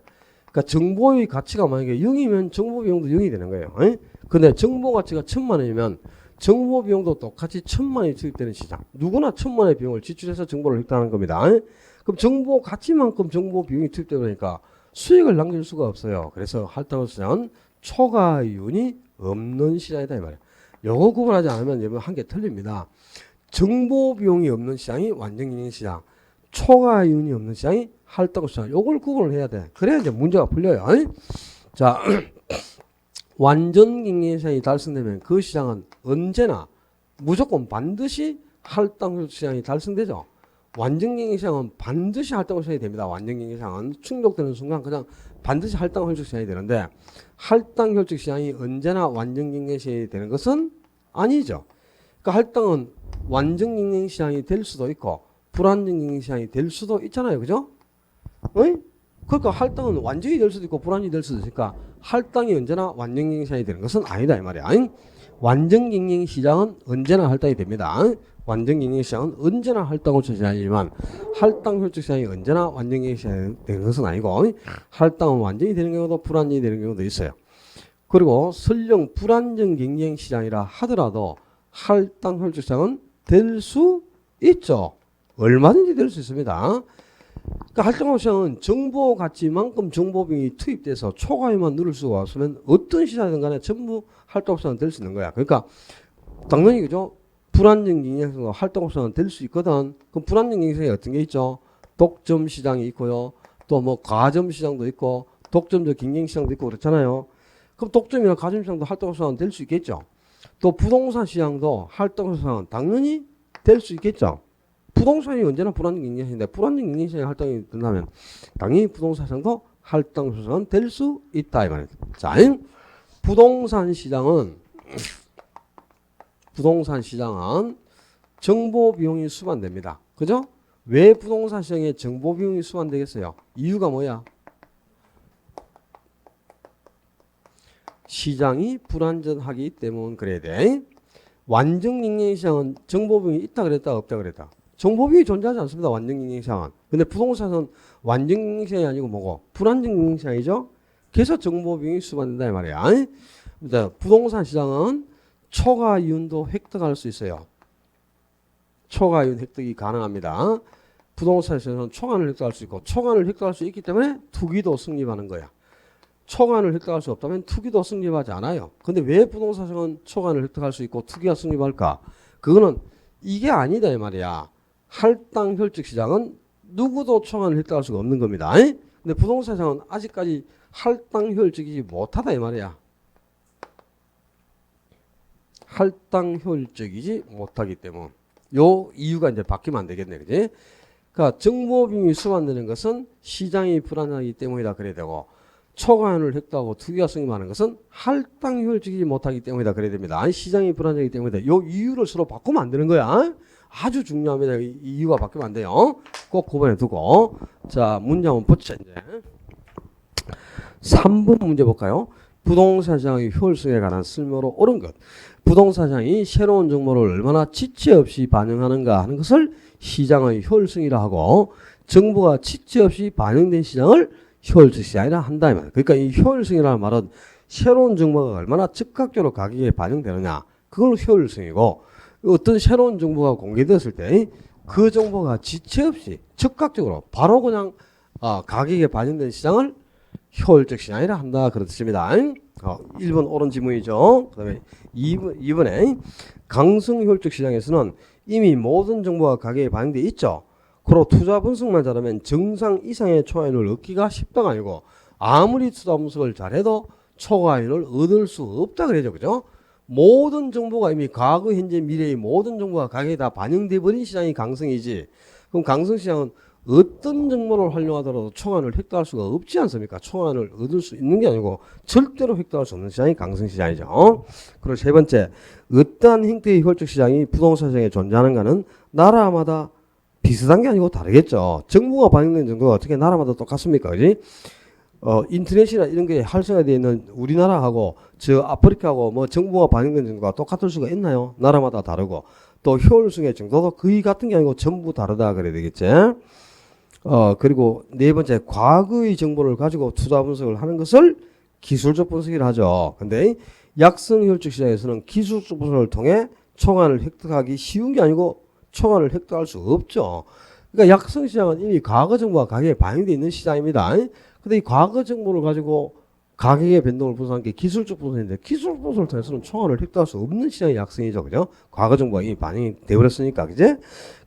A: 그러니까 정보의 가치가 만약에 0이면 정보 비용도 0이 되는 거예요. 근데 정보 가치가 1,000만 원이면 정보 비용도 똑같이 1,000만 원이 투입되는 시장. 누구나 1,000만 원의 비용을 지출해서 정보를 획득하는 겁니다. 그럼 정보 가치만큼 정보 비용이 투입되다 보니까 수익을 남길 수가 없어요. 그래서 할당혈적 시장은 초과이윤이 없는 시장이다 이 말이야. 요거 구분하지 않으면 여러분 한 개 틀립니다. 정보 비용이 없는 시장이 완전경쟁 시장, 초과이윤이 없는 시장이 할당 시장. 요걸 구분을 해야 돼. 그래야 이제 문제가 풀려요. 자, 완전경쟁 시장이 달성되면 그 시장은 언제나 무조건 반드시 할당 시장이 달성되죠. 완전경쟁 시장은 반드시 할당 시장이 됩니다. 완전경쟁 시장은 충족되는 순간 그냥 반드시 할당 혈적 시장이 되는데, 할당 혈적 시장이 언제나 완전 경쟁 시장이 되는 것은 아니죠. 그러니까 할당은 완전 경쟁 시장이 될 수도 있고 불안정 경쟁 시장이 될 수도 있잖아요, 그죠? 그러니까 할당은 완전히 될 수도 있고 불안정이 될 수도 있으니까 할당이 언제나 완전 경쟁 시장이 되는 것은 아니다 이 말이야. 완전 경쟁 시장은 언제나 할당이 됩니다. 완전 경쟁 시장은 언제나 할당 혈적 시장이지만 할당 혈적 시장이 언제나 완전 경쟁 시장이 되는 것은 아니고, 할당은 완전히 되는 경우도 불안정이 되는 경우도 있어요. 그리고 설령 불안정 경쟁 시장이라 하더라도 할당 혈적 시장은 될 수 있죠. 얼마든지 될 수 있습니다. 그러니까 할당 시장은 정보 가치만큼 정보 비용이 투입돼서 초과에만 누를 수가 없으면 어떤 시장이든 간에 전부 할당 시장은 될 수 있는 거야. 그러니까 당연히 그죠? 불안정 경쟁시장도 할당 시장은 될 수 있거든. 그럼 불안정 경쟁시장이 어떤 게 있죠? 독점 시장이 있고요. 또 뭐 가점 시장도 있고 독점적 경쟁 시장도 있고 그렇잖아요. 그럼 독점이나 가점 시장도 할당 시장은 될 수 있겠죠. 또 부동산 시장도 할당 시장은 당연히 될 수 있겠죠. 부동산이 언제나 불안정 경쟁시장인데 불안정 경쟁시장에 할당이 된다면 당연히 부동산 시장도 할당 효율성은 될 수 있다 이 말이에요. 자, 부동산 시장은 정보 비용이 수반됩니다. 그죠? 왜 부동산 시장에 정보 비용이 수반되겠어요? 이유가 뭐야? 시장이 불안전하기 때문 그래야 돼. 완전경쟁 시장은 정보 비용이 있다 그랬다 없다 그랬다. 정보 비용이 존재하지 않습니다. 완전경쟁 시장은. 근데 부동산은 완전경쟁 시장이 아니고 뭐고? 불안전경쟁 시장이죠. 그래서 정보 비용이 수반된다 이 말이야. 부동산 시장은 초과이윤도 획득할 수 있어요. 초과이윤 획득이 가능합니다. 부동산 시장은 초과를 획득할 수 있고 초과를 획득할 수 있기 때문에 투기도 성립하는 거야. 초과를 획득할 수 없다면 투기도 성립하지 않아요. 근데 왜 부동산 시장은 초과를 획득할 수 있고 투기가 성립할까? 그거는 이게 아니다 이 말이야. 할당 혈적 시장은 누구도 초과를 획득할 수가 없는 겁니다. 근데 부동산 시장은 아직까지 할당 효율적이지 못하다 이 말이야. 할당 효율적이지 못하기 때문. 요 이유가 이제 바뀌면 안 되겠네, 그지? 그러니까 정보 비용이 수반되는 것은 시장이 불안하기 때문이다 그래야 되고, 초과이윤을 획득하고 투기가 성립하는 것은 할당 효율적이지 못하기 때문이다 그래야 됩니다. 시장이 불안하기 때문이다. 요 이유를 서로 바꾸면 안 되는 거야. 아주 중요합니다. 이 이유가 바뀌면 안 돼요. 꼭 구분해 두고. 자, 문제 한번 보자 이제. 3번 문제 볼까요? 부동산 시장의 효율성에 관한 쓸모로 옳은 것. 부동산 시장이 새로운 정보를 얼마나 지체 없이 반영하는가 하는 것을 시장의 효율성이라 하고, 정보가 지체 없이 반영된 시장을 효율적 시장이라 한다 이 말이야. 그러니까 이 효율성이라는 말은 새로운 정보가 얼마나 즉각적으로 가격에 반영되느냐, 그걸 효율성이고, 어떤 새로운 정보가 공개되었을 때 그 정보가 지체 없이 즉각적으로 바로 그냥 가격에 반영된 시장을 효율적 시장이라 한다 그런 뜻입니다. 1번 옳은 지문이죠. 그 다음에 2번에 강성효율적 시장에서는 이미 모든 정보가 가격에 반영돼 있죠. 그리고 투자 분석만 잘하면 정상 이상의 초과이윤을 얻기가 쉽다가 아니고, 아무리 투자 분석을 잘해도 초과이윤을 얻을 수 없다 그러죠. 그죠? 모든 정보가 이미 과거, 현재, 미래의 모든 정보가 가격에 다 반영돼 버린 시장이 강성이지. 그럼 강성시장은 어떤 정보를 활용하더라도 초과이윤을 획득할 수가 없지 않습니까? 초과이윤을 얻을 수 있는 게 아니고 절대로 획득할 수 없는 시장이 강성시장이죠. 그리고 세 번째, 어떠한 형태의 효율적 시장이 부동산 시장에 존재하는가는 나라마다 비슷한 게 아니고 다르겠죠. 정보가 반영된 정도가 어떻게 나라마다 똑같습니까? 그지? 인터넷이나 이런 게 활성화되어 있는 우리나라하고 저 아프리카하고 뭐 정보가 반영된 정도가 똑같을 수가 있나요? 나라마다 다르고, 또 효율성의 정도도 거의 같은 게 아니고 전부 다르다 그래야 되겠지. 그리고 네 번째, 과거의 정보를 가지고 투자 분석을 하는 것을 기술적 분석이라 하죠. 근데 약성 효율적 시장에서는 기술적 분석을 통해 초과이윤을 획득하기 쉬운 게 아니고 초과이윤을 획득할 수 없죠. 그러니까 약성 시장은 이미 과거 정보가 가격에 반영되어 있는 시장입니다. 근데 이 과거 정보를 가지고 가격의 변동을 분석하는 게 기술적 분석인데, 기술적 분석을 통해서는 초과이윤을 획득할 수 없는 시장이 약성이죠. 그죠? 과거 정보가 이미 반영이 되어버렸으니까. 그제?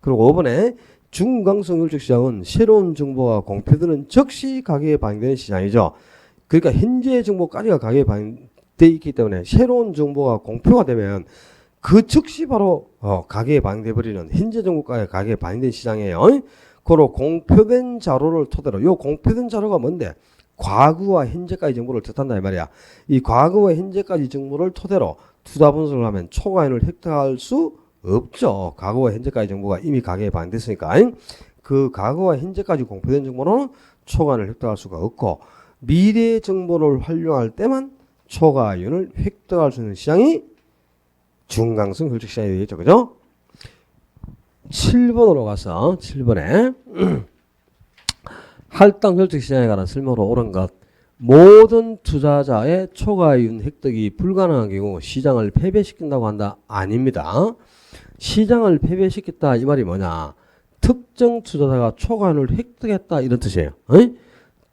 A: 그리고 5번에 중강성 효율적 시장은 새로운 정보가 공표되는 즉시 가격에 반영되는 시장이죠. 그러니까 현재 정보까지가 가격에 반영되어 있기 때문에 새로운 정보가 공표가 되면 그 즉시 바로 가격에 반영돼 버리는 현재 정보가 가격에 반영된 시장이에요. 그리고 공표된 자료를 토대로, 요 공표된 자료가 뭔데? 과거와 현재까지 정보를 뜻한다 이 말이야. 이 과거와 현재까지 정보를 토대로 투자 분석을 하면 초과이윤을 획득할 수 없죠. 과거와 현재까지 정보가 이미 가격에 반영됐으니까. 그 과거와 현재까지 공표된 정보로는 초과이윤을 획득할 수가 없고, 미래 정보를 활용할 때만 초과이윤을 획득할 수 있는 시장이 중강성 효율적 시장이 되겠죠. 그죠? 7번으로 가서 7번에 할당 효율적 시장에 관한 쓸모로 옳은 것. 모든 투자자의 초과이윤 획득이 불가능한 경우 시장을 패배시킨다고 한다? 아닙니다. 시장을 패배시켰다 이 말이 뭐냐? 특정 투자자가 초과이윤을 획득했다 이런 뜻이에요.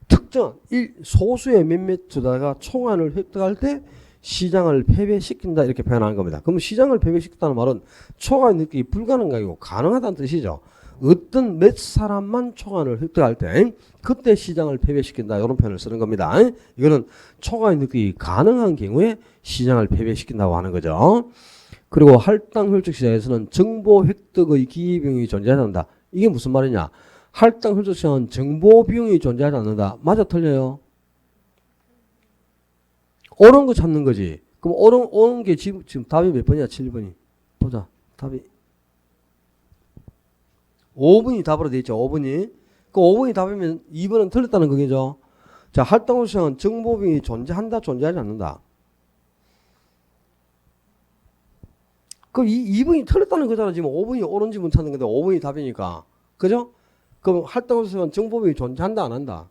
A: 특정 소수의 몇몇 투자자가 초과이윤을 획득할 때 시장을 패배시킨다 이렇게 표현하는 겁니다. 그럼 시장을 패배시켰다는 말은 초과이윤 획득이 불가능한 게 아니고 가능하다는 뜻이죠. 어떤 몇 사람만 초과이윤을 획득할 때 그때 시장을 패배시킨다 이런 표현을 쓰는 겁니다. 이거는 초과이윤 획득이 가능한 경우에 시장을 패배시킨다고 하는 거죠. 그리고 할당 효율적 시장에서는 정보 획득의 기회비용이 존재한다. 이게 무슨 말이냐? 할당 효적 시장은 정보 비용이 존재하지 않는다. 맞아 틀려요? 옳은 거 찾는 거지. 그럼 옳은 게 지금 답이 몇 번이야? 7번이. 보자. 답이 5번이 답으로 돼 있죠. 5번이. 그 5번이 답이면 2번은 틀렸다는 거겠죠. 자, 할당 효적 시장은 정보 비용이 존재한다, 존재하지 않는다. 그럼 2번이 틀렸다는 거잖아. 지금 5번이 옳은 지문 찾는 건데 5번이 답이니까. 그죠? 그럼 할당 효적 시장은 정보 비용이 존재한다, 안 한다?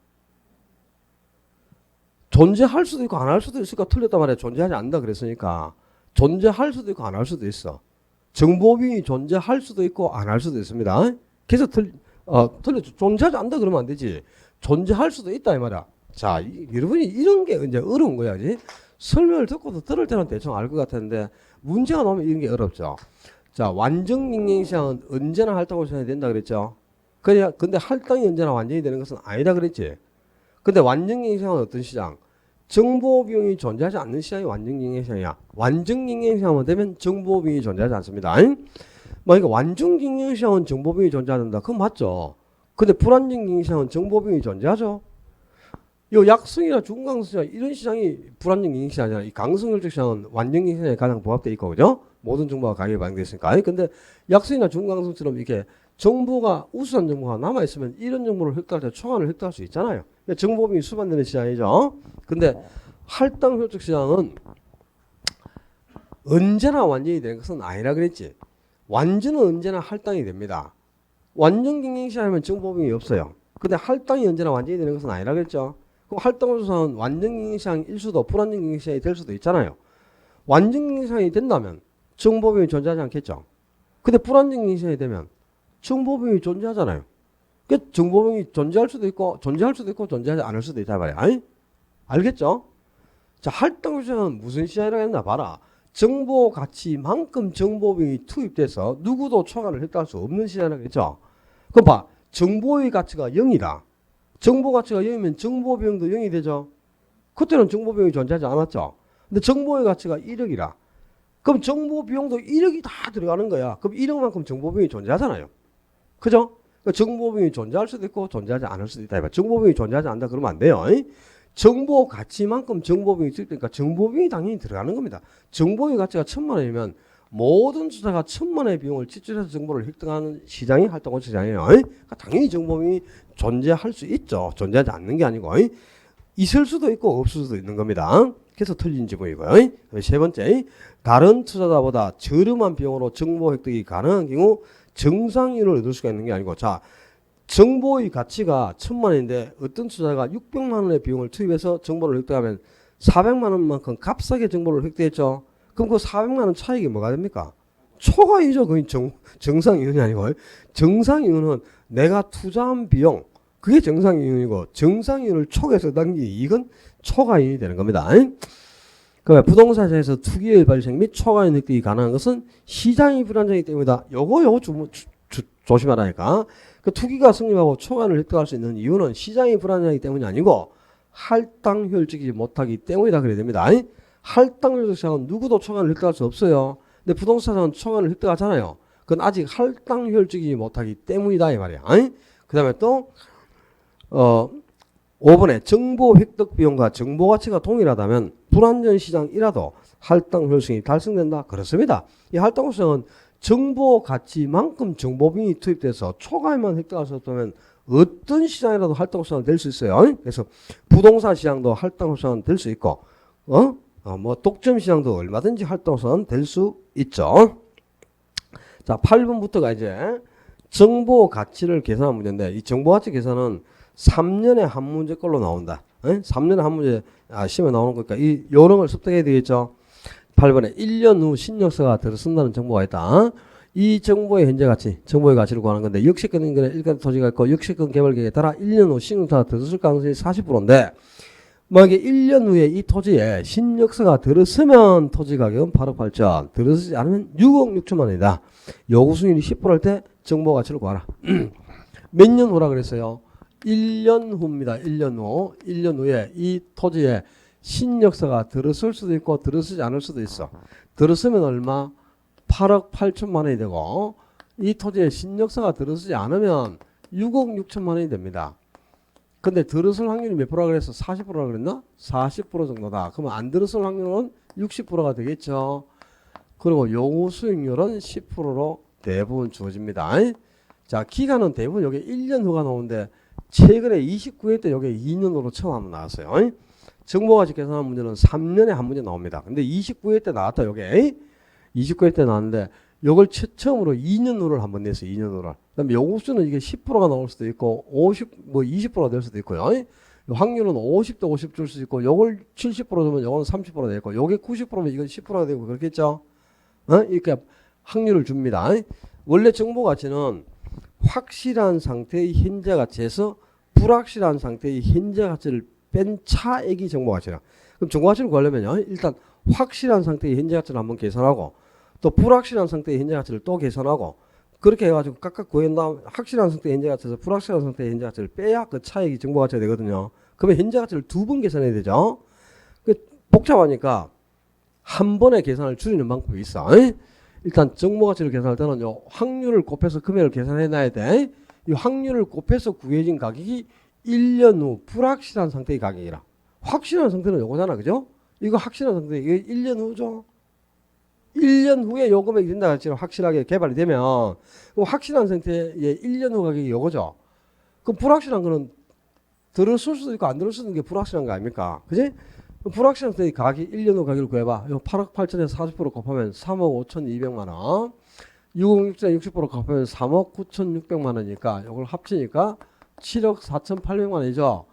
A: 존재할 수도 있고 안 할 수도 있으니까 틀렸단 말이야. 존재하지 않는다 그랬으니까. 존재할 수도 있고 안 할 수도 있어. 정보비용이 존재할 수도 있고 안 할 수도 있습니다. 그래서 틀렸죠. 존재하지 않는다 그러면 안 되지. 존재할 수도 있다 이 말이야. 자, 여러분이 이런 게 이제 어려운 거야. 그지? 설명을 듣고도 들을 때는 대충 알 것 같았는데 문제가 나오면 이런 게 어렵죠. 자, 완전 경쟁시장은 언제나 할당을 시장이 된다 그랬죠. 근데 할당이 언제나 완전히 되는 것은 아니다 그랬지. 근데 완전경쟁시장은 어떤 시장? 정보비용이 존재하지 않는 시장이 완전경쟁시장이야. 완전경쟁시장만 되면 정보비용이 존재하지 않습니다. 그러니까 완전경쟁시장은 정보비용이 존재한다. 그건 맞죠. 근데 불안전경쟁시장은 정보비용이 존재하죠. 요 약성이나 중강성시장 이런 시장이 불안전경쟁시장이잖아. 이 강성혈적 시장은 완전경쟁시장에 가장 부합되어 있고 그죠? 모든 정보가 가격에 반영되어 있으니까. 근데 약성이나 중강성처럼 이렇게 정보가 우수한 정보가 남아있으면 이런 정보를 획득할 때 초안을 획득할 수 있잖아요. 정보비용이 수반되는 시장이죠. 근데 할당 효적 시장은 언제나 완전히 되는 것은 아니라 그랬지. 완전은 언제나 할당이 됩니다. 완전 경쟁 시장이면 정보비용이 없어요. 근데 할당이 언제나 완전히 되는 것은 아니라 그랬죠. 그럼 할당 효적 시장은 완전 경쟁 시장일 수도 불완전 경쟁 시장이 될 수도 있잖아요. 완전 경쟁 시장이 된다면 정보비용이 존재하지 않겠죠. 근데 불완전 경쟁 시장이 되면 정보비용이 존재하잖아요. 그 정보비용이 존재할 수도 있고 존재하지 않을 수도 있다 말이야. 아니? 알겠죠? 자, 할당 시장은 무슨 시장이라고 했나 봐라. 정보 가치만큼 정보비용이 투입돼서 누구도 초과를 획득할 수 없는 시장이라고 했죠. 그럼 봐. 정보의 가치가 0이다. 정보 가치가 0이면 정보비용도 0이 되죠. 그때는 정보비용이 존재하지 않았죠. 근데 정보의 가치가 1억이라. 그럼 정보비용도 1억이 다 들어가는 거야. 그럼 1억만큼 정보비용이 존재하잖아요. 그죠? 그러니까 정보비용이 존재할 수도 있고 존재하지 않을 수도 있다. 정보비용이 존재하지 않는다 그러면 안 돼요. 정보 가치만큼 정보비용이 있으니까 정보비용이 당연히 들어가는 겁니다. 정보의 가치가 1,000,000원이면 모든 투자가 1,000,000원의 비용을 지출해서 정보를 획득하는 시장이 할당원 시장이에요. 그러니까 당연히 정보비용이 존재할 수 있죠. 존재하지 않는 게 아니고 있을 수도 있고 없을 수도 있는 겁니다. 그래서 틀린 지문이고요. 세 번째, 다른 투자자보다 저렴한 비용으로 정보 획득이 가능한 경우 정상이윤을 얻을 수가 있는 게 아니고, 자, 정보의 가치가 1,000,000원인데 어떤 투자자가 600만 원의 비용을 투입해서 정보를 획득하면 400만 원만큼 값싸게 정보를 획득했죠. 그럼 그 400만 원 차익이 뭐가 됩니까? 초과이죠. 그게 정상이윤이 아니고. 정상이윤은 내가 투자한 비용, 그게 정상이윤이고, 정상이윤을 초과해서 당긴 이익은 초과이윤이 되는 겁니다. 그러면 부동산 시장에서 투기의 발생 및 초과이윤 획득이 가능한 것은 시장이 불안정이기 때문이다. 요거 조심하라니까. 그 투기가 성립하고 초과이윤을 획득할 수 있는 이유는 시장이 불안정이기 때문이 아니고 할당 효율적이지 못하기 때문이다 그래야 됩니다. 할당 효율적 시장은 누구도 초과이윤을 획득할 수 없어요. 근데 부동산 시장은 초과이윤을 획득하잖아요. 그건 아직 할당 효율적이지 못하기 때문이다 이 말이야. 그 다음에 또 5번에 정보 획득 비용과 정보 가치가 동일하다면 불완전 시장이라도 할당 효율성이 달성된다. 그렇습니다. 이 할당 효율성은 정보 가치만큼 정보비용이 투입돼서 초과이만 획득할 수 없다면 어떤 시장이라도 할당 효율성은 될 수 있어요. 그래서 부동산 시장도 할당 효율성은 될 수 있고, 뭐 독점 시장도 얼마든지 할당 효율성은 될 수 있죠. 자, 8번부터가 이제 정보 가치를 계산한 문제인데, 이 정보 가치 계산은 3년에 한 문제 걸로 나온다. 3년에 한 문제 시험에 나오는 거니까 이 요령을 습득해야 되겠죠. 8번에 1년 후 신역사가 들어선다는 정보가 있다. 이 정보의 현재 가치, 정보의 가치를 구하는 건데, 역세권 인근에 일가구 토지가 있고 역세권 개발 계획에 따라 1년 후 신역사가 들어설 가능성이 40%인데 만약에 1년 후에 이 토지에 신역사가 들어서면 토지 가격은 8억 8천, 들어서지 않으면 6억 6천만 원이다. 요구 수익률이 10%할 때 정보 가치를 구하라. 몇 년 후라 그랬어요? 1년 후입니다. 1년 후. 1년 후에 이 토지에 신역사가 들어설 수도 있고 들어서지 않을 수도 있어. 들어서면 얼마? 8억 8천만 원이 되고, 이 토지에 신역사가 들어서지 않으면 6억 6천만 원이 됩니다. 근데 들어설 확률이 몇 프로라 그랬어? 40%라 그랬나? 40% 정도다. 그러면 안 들어설 확률은 60%가 되겠죠. 그리고 요구 수익률은 10%로 대부분 주어집니다. 자, 기간은 대부분 여기 1년 후가 나오는데 최근에 29회 때 여기 2년으로 처음 한번 나왔어요. 정보가치 계산한 문제는 3년에 한 문제 나옵니다. 근데 29회 때 나왔다. 여기 29회 때 나왔는데 요걸 처음으로 2년 후를 한번 냈어요. 2년 후를. 그다음에 요구수는 이게 10%가 나올 수도 있고 50, 뭐 20%가 될 수도 있고요. 확률은 50대 50 줄 수 있고 요걸 70% 주면 요거는 30% 되고 요게 90%면 이건 10%가 되고 그렇겠죠. 이렇게 확률을 줍니다. 원래 정보가치는 확실한 상태의 현재 가치에서 불확실한 상태의 현재 가치를 뺀 차액이 정보가치라. 그럼 정보가치를 구하려면요. 일단 확실한 상태의 현재 가치를 한번 계산하고 또 불확실한 상태의 현재 가치를 또 계산하고 그렇게 해가지고 각각 구한 다음 확실한 상태의 현재 가치에서 불확실한 상태의 현재 가치를 빼야 그 차액이 정보가치가 되거든요. 그러면 현재 가치를 두 번 계산해야 되죠. 복잡하니까 한 번에 계산을 줄이는 방법이 있어. 일단 정보가치를 계산할 때는 요 확률을 곱해서 금액을 계산해 놔야 돼. 이 확률을 곱해서 구해진 가격이 1년 후 불확실한 상태의 가격이라. 확실한 상태는 요거잖아. 그죠? 이거 확실한 상태 이게 1년 후죠. 1년 후에 요 금액이 된다 할지라도 확실하게 개발이 되면 확실한 상태의 1년 후 가격이 요거죠. 그럼 불확실한 거는 들었을 수도 있고 안 들었을 수도 있는 게 불확실한 거 아닙니까? 그지? 불확실한 상태의 가격 1년 후 가격을 구해봐. 요 8억 8천에 40% 곱하면 3억 5,200만 원. 6억 6천에 60% 곱하면 3억 9,600만 원이니까 요걸 합치니까 7억 4,800만 원이죠.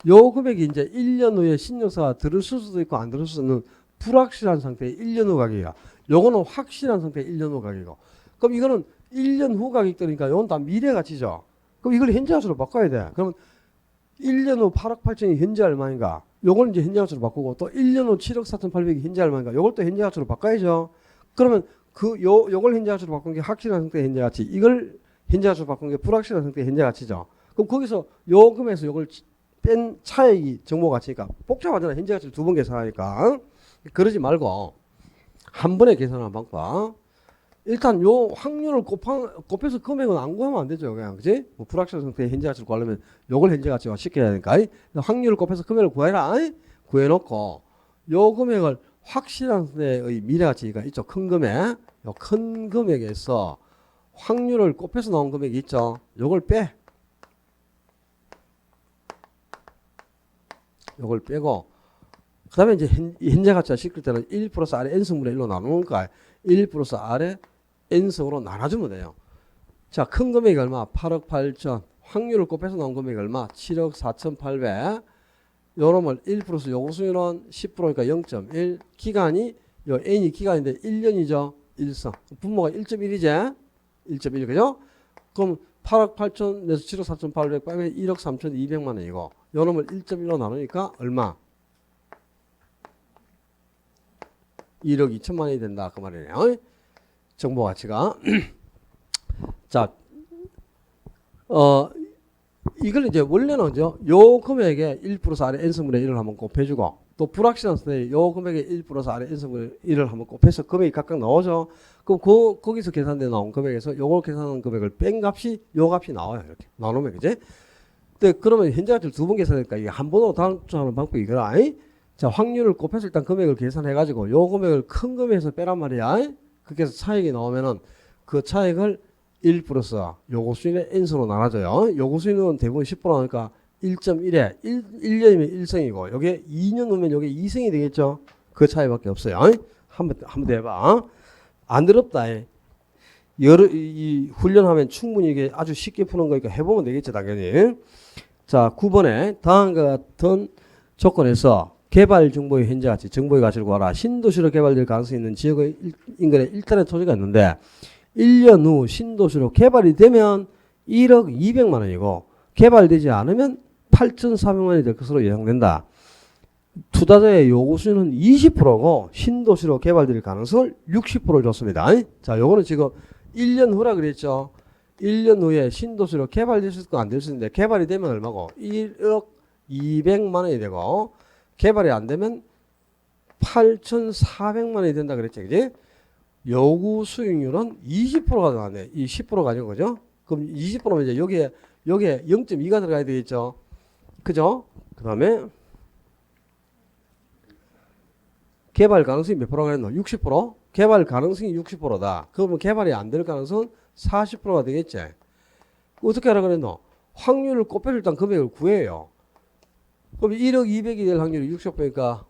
A: 요 금액이 이제 1년 후에 신용사가 들었을 수도 있고 안 들었을 수도 있는 불확실한 상태의 1년 후 가격이야. 요거는 확실한 상태의 1년 후 가격이고. 그럼 이거는 1년 후 가격들이니까 요건 다 미래 가치죠. 그럼 이걸 현재 가치로 바꿔야 돼. 그러면 1년 후 8억 8천이 현재 얼마인가? 요걸 이제 현재 가치로 바꾸고 또 1년 후 7억 4,800이 현재 얼마인가? 요걸 또 현재 가치로 바꿔야죠. 그러면 요걸 현재 가치로 바꾼 게 확실한 상태의 현재 가치. 이걸 현재 가치로 바꾼 게 불확실한 상태의 현재 가치죠. 그럼 거기서 요 금에서 요걸 뺀 차액이 정보 가치니까 복잡하잖아. 현재 가치를 두 번 계산하니까. 그러지 말고 한 번에 계산하는 방법. 일단 요 확률을 곱해서 금액은 안 구하면 안 되죠. 그냥 그지? 뭐 불확실한 상태의 현재 가치를 구하려면 요걸 현재 가치화 시켜야 되니까 확률을 곱해서 금액을 구해라. 구해놓고 요 금액을 확실한 상태의 미래 가치가 있죠. 큰 금액. 요 큰 금액에서 확률을 곱해서 나온 금액이 있죠. 요걸 빼. 요걸 빼고 그 다음에 이제 현재 가치화 시킬 때는 1 플러스 R의 N승분의 1로 나누는 거야. 1 플러스 R의 N승으로 나눠주면 돼요. 자, 큰 금액이 얼마? 8억 8천. 확률을 곱해서 나온 금액이 얼마? 7억 4,800. 요놈을 1 플러스 요구수율은 10%니까 0.1. 기간이, 요 N이 기간인데 1년이죠. 1성. 분모가 1.1이지? 1.1, 그죠? 그럼 8억 8천에서 7억 4,800 빼면 1억 3,200만 원이고, 요놈을 1.1로 나누니까 얼마? 1억 2천만 원이 된다. 그 말이네요. 정보 가치가. 자, 이걸 이제 원래는 요 금액에 1 플러스 R의 N승분의 1을 한번 곱해주고, 또 불확실한 상태에 요 금액에 1 플러스 R의 N승분의 1을 한번 곱해서 금액이 각각 나오죠. 그럼 거기서 계산돼 나온 금액에서 요걸 계산한 금액을 뺀 값이 요 값이 나와요. 이렇게 나누면, 그지? 근데 그러면 현재 가치를 두 번 계산하니까 이게 한 번으로 단축하는 방법이 이거라. 자, 확률을 곱해서 일단 금액을 계산해가지고 요 금액을 큰 금액에서 빼란 말이야. 그렇게 해서 차액이 나오면은 그 차액을 1 플러스 요구수인의 N수로 나눠줘요. 요구수인은 대부분 10%니까 1.1에 1년이면 1승이고 여기에 2년 후면 여기 2승이 되겠죠. 그 차이밖에 없어요. 한번 더 해봐. 안 어렵다. 이 훈련하면 충분히 이게 아주 쉽게 푸는 거니까 해보면 되겠죠. 당연히. 자, 9번에 다음과 같은 조건에서 개발 정보의 현재 가치, 정보의 가치를 구하라. 신도시로 개발될 가능성이 있는 지역의 인근에 일단의 토지가 있는데 1년 후 신도시로 개발이 되면 1억 200만 원이고 개발되지 않으면 8,400만 원이 될 것으로 예상된다. 투자자의 요구 수준은 20%고 신도시로 개발될 가능성을 60%를 줬습니다. 자, 요거는 지금 1년 후라 그랬죠. 1년 후에 신도시로 개발될 수 있고 안 될 수 있는데 개발이 되면 얼마고? 1억 200만 원이 되고 개발이 안 되면 8,400만 원이 된다 그랬죠. 그지? 요구 수익률은 20%가 나왔네. 이 10%가 아니고, 그죠? 그럼 20%면 이제 여기에 여기에 0.2가 들어가야 되겠죠. 그죠? 그 다음에 개발 가능성이 몇 프로가 그랬노? 60%? 개발 가능성이 60%다. 그러면 개발이 안 될 가능성은 40%가 되겠지. 어떻게 하라 그랬노? 확률을 곱해서 일단 금액을 구해요. 그럼 1억 200이 될 확률이 60%니까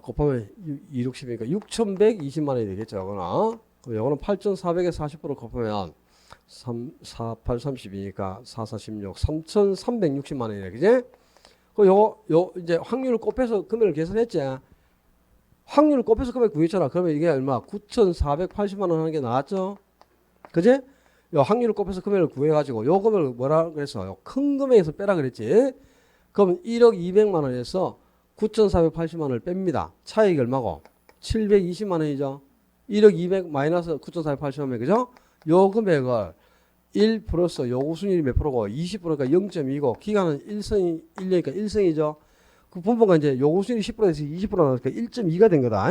A: 곱하면 2, 60이니까 6,120만 원이 되겠죠. 요거는. 그럼 요거는 8,400에 40% 곱하면 3, 4, 8, 32니까 4, 4, 16, 3,360만 원이네. 그지? 그럼 요 이제 확률을 곱해서 금액을 계산했지. 확률을 곱해서 금액 구했잖아. 그러면 이게 얼마? 9,480만 원 하는 게 나왔죠? 그지? 요 확률을 곱해서 금액을 구해가지고 요 금액을 뭐라 그랬어? 요 큰 금액에서 빼라 그랬지? 그럼 1억 200만 원에서 9,480만 원을 뺍니다. 차익이 얼마고? 720만 원이죠? 1억 200 마이너스 9,480만 원, 그죠? 요 금액을 1 플러스 요구 순위이 몇 프로고? 20%가 0.2고, 기간은 1년이니까 1승이죠? 그 분모가 이제 요구 순위 10%에서 20% 나니까 1.2가 된 거다.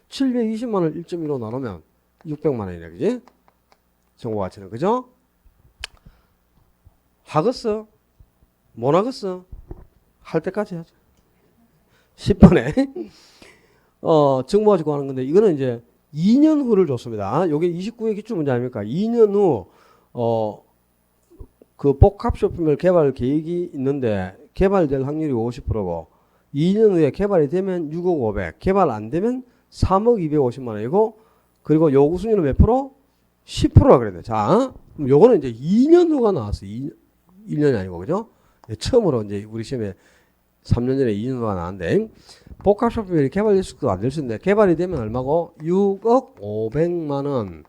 A: 720만 원을 1.2로 나누면 600만 원이네, 그지? 정보 가치는, 그죠? 하겠어? 못 하겠어? 할 때까지 하자. 10번에 정보 가지고 하는 건데, 이거는 이제 2년 후를 줬습니다. 요게 29회 기출 문제 아닙니까? 2년 후 그 복합 쇼핑몰 개발 계획이 있는데 개발될 확률이 50%고 2년 후에 개발이 되면 6억 500, 개발 안 되면 3억 250만 원이고, 그리고 요구 순위는 몇 프로? 10%라 그랬네. 자, 그럼 요거는 이제 2년 후가 나왔어. 1년이 아니고, 그죠? 처음으로 이제 우리 시험에 3년 전에 2년 후가 나왔는데, 복합 쇼핑몰이 개발될 수도 안 될 수 있는데, 개발이 되면 얼마고? 6억 500만 원.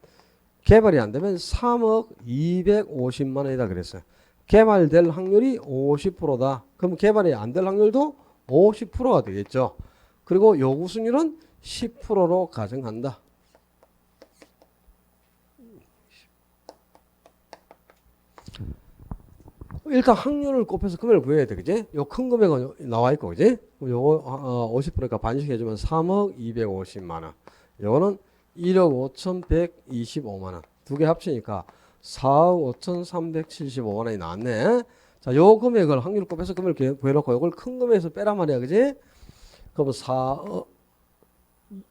A: 개발이 안 되면 3억 250만 원이다 그랬어요. 개발될 확률이 50%다. 그럼 개발이 안 될 확률도 50%가 되겠죠. 그리고 요구 순위는 10%로 가정한다. 일단 확률을 곱해서 금액을 구해야 돼, 그지? 요 큰 금액은 나와 있고, 그지? 요거 50%니까 반씩 해주면 3억 250만 원. 요거는 1억 5,125만 원. 두 개 합치니까 4억 5,375만 원이 나왔네. 자, 요 금액을 확률을 곱해서 금액을 구해놓고 요걸 큰 금액에서 빼란 말이야, 그지? 그럼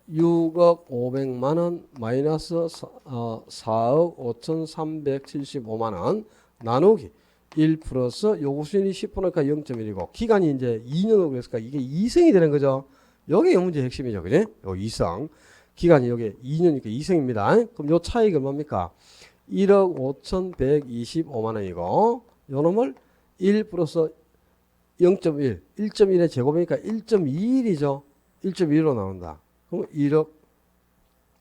A: 6억 500만 원 마이너스 4억 5,375만 원 나누기 1 플러스 요구 수준이 10%니까 0.1이고 기간이 이제 2년으로 그랬으니까 이게 2승이 되는 거죠. 여기 이 문제의 핵심이죠. 그지? 요 2승. 기간이 여기 2년이니까 2승입니다. 그럼 요 차익이 얼마입니까? 1억 5,125만 원이고 요 놈을 1 플러스 0.1, 1.1의 제곱이니까 1.21이죠. 1.1로 나온다. 그럼 1억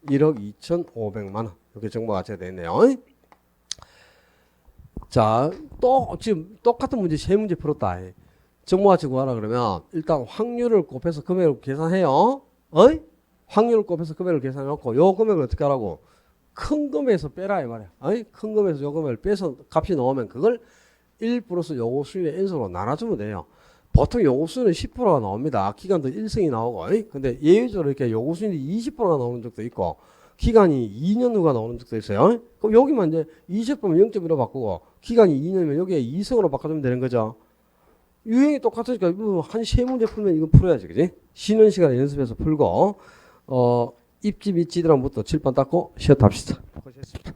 A: 2,500만 원. 이렇게 정보가 제가 되네요. 자, 또 지금 똑같은 문제 세 문제 풀었다. 정보가치 구하라 그러면 일단 확률을 곱해서 금액을 계산해요. 확률을 곱해서 금액을 계산해놓고 요 금액을 어떻게 하라고? 큰 금액에서 빼라 이 말이야. 큰 금액에서 요 금액을 빼서 값이 나오면 그걸 1 플러스 요구 수준의 N수로 나눠주면 돼요. 보통 요구 수준은 10%가 나옵니다. 기간도 1승이 나오고. 근데 예외적으로 이렇게 요구 수준이 20%가 나오는 적도 있고 기간이 2년 후가 나오는 적도 있어요. 그럼 여기만 이제 20%면 0.1로 바꾸고 기간이 2년이면 여기에 2승으로 바꿔주면 되는 거죠. 유형이 똑같으니까 한 세 문제 풀면 이거 풀어야지, 그지? 쉬는 시간에 연습해서 풀고 입지 밑지드랑부터 칠판 닦고 쉬었다 합시다. 고생했습니다.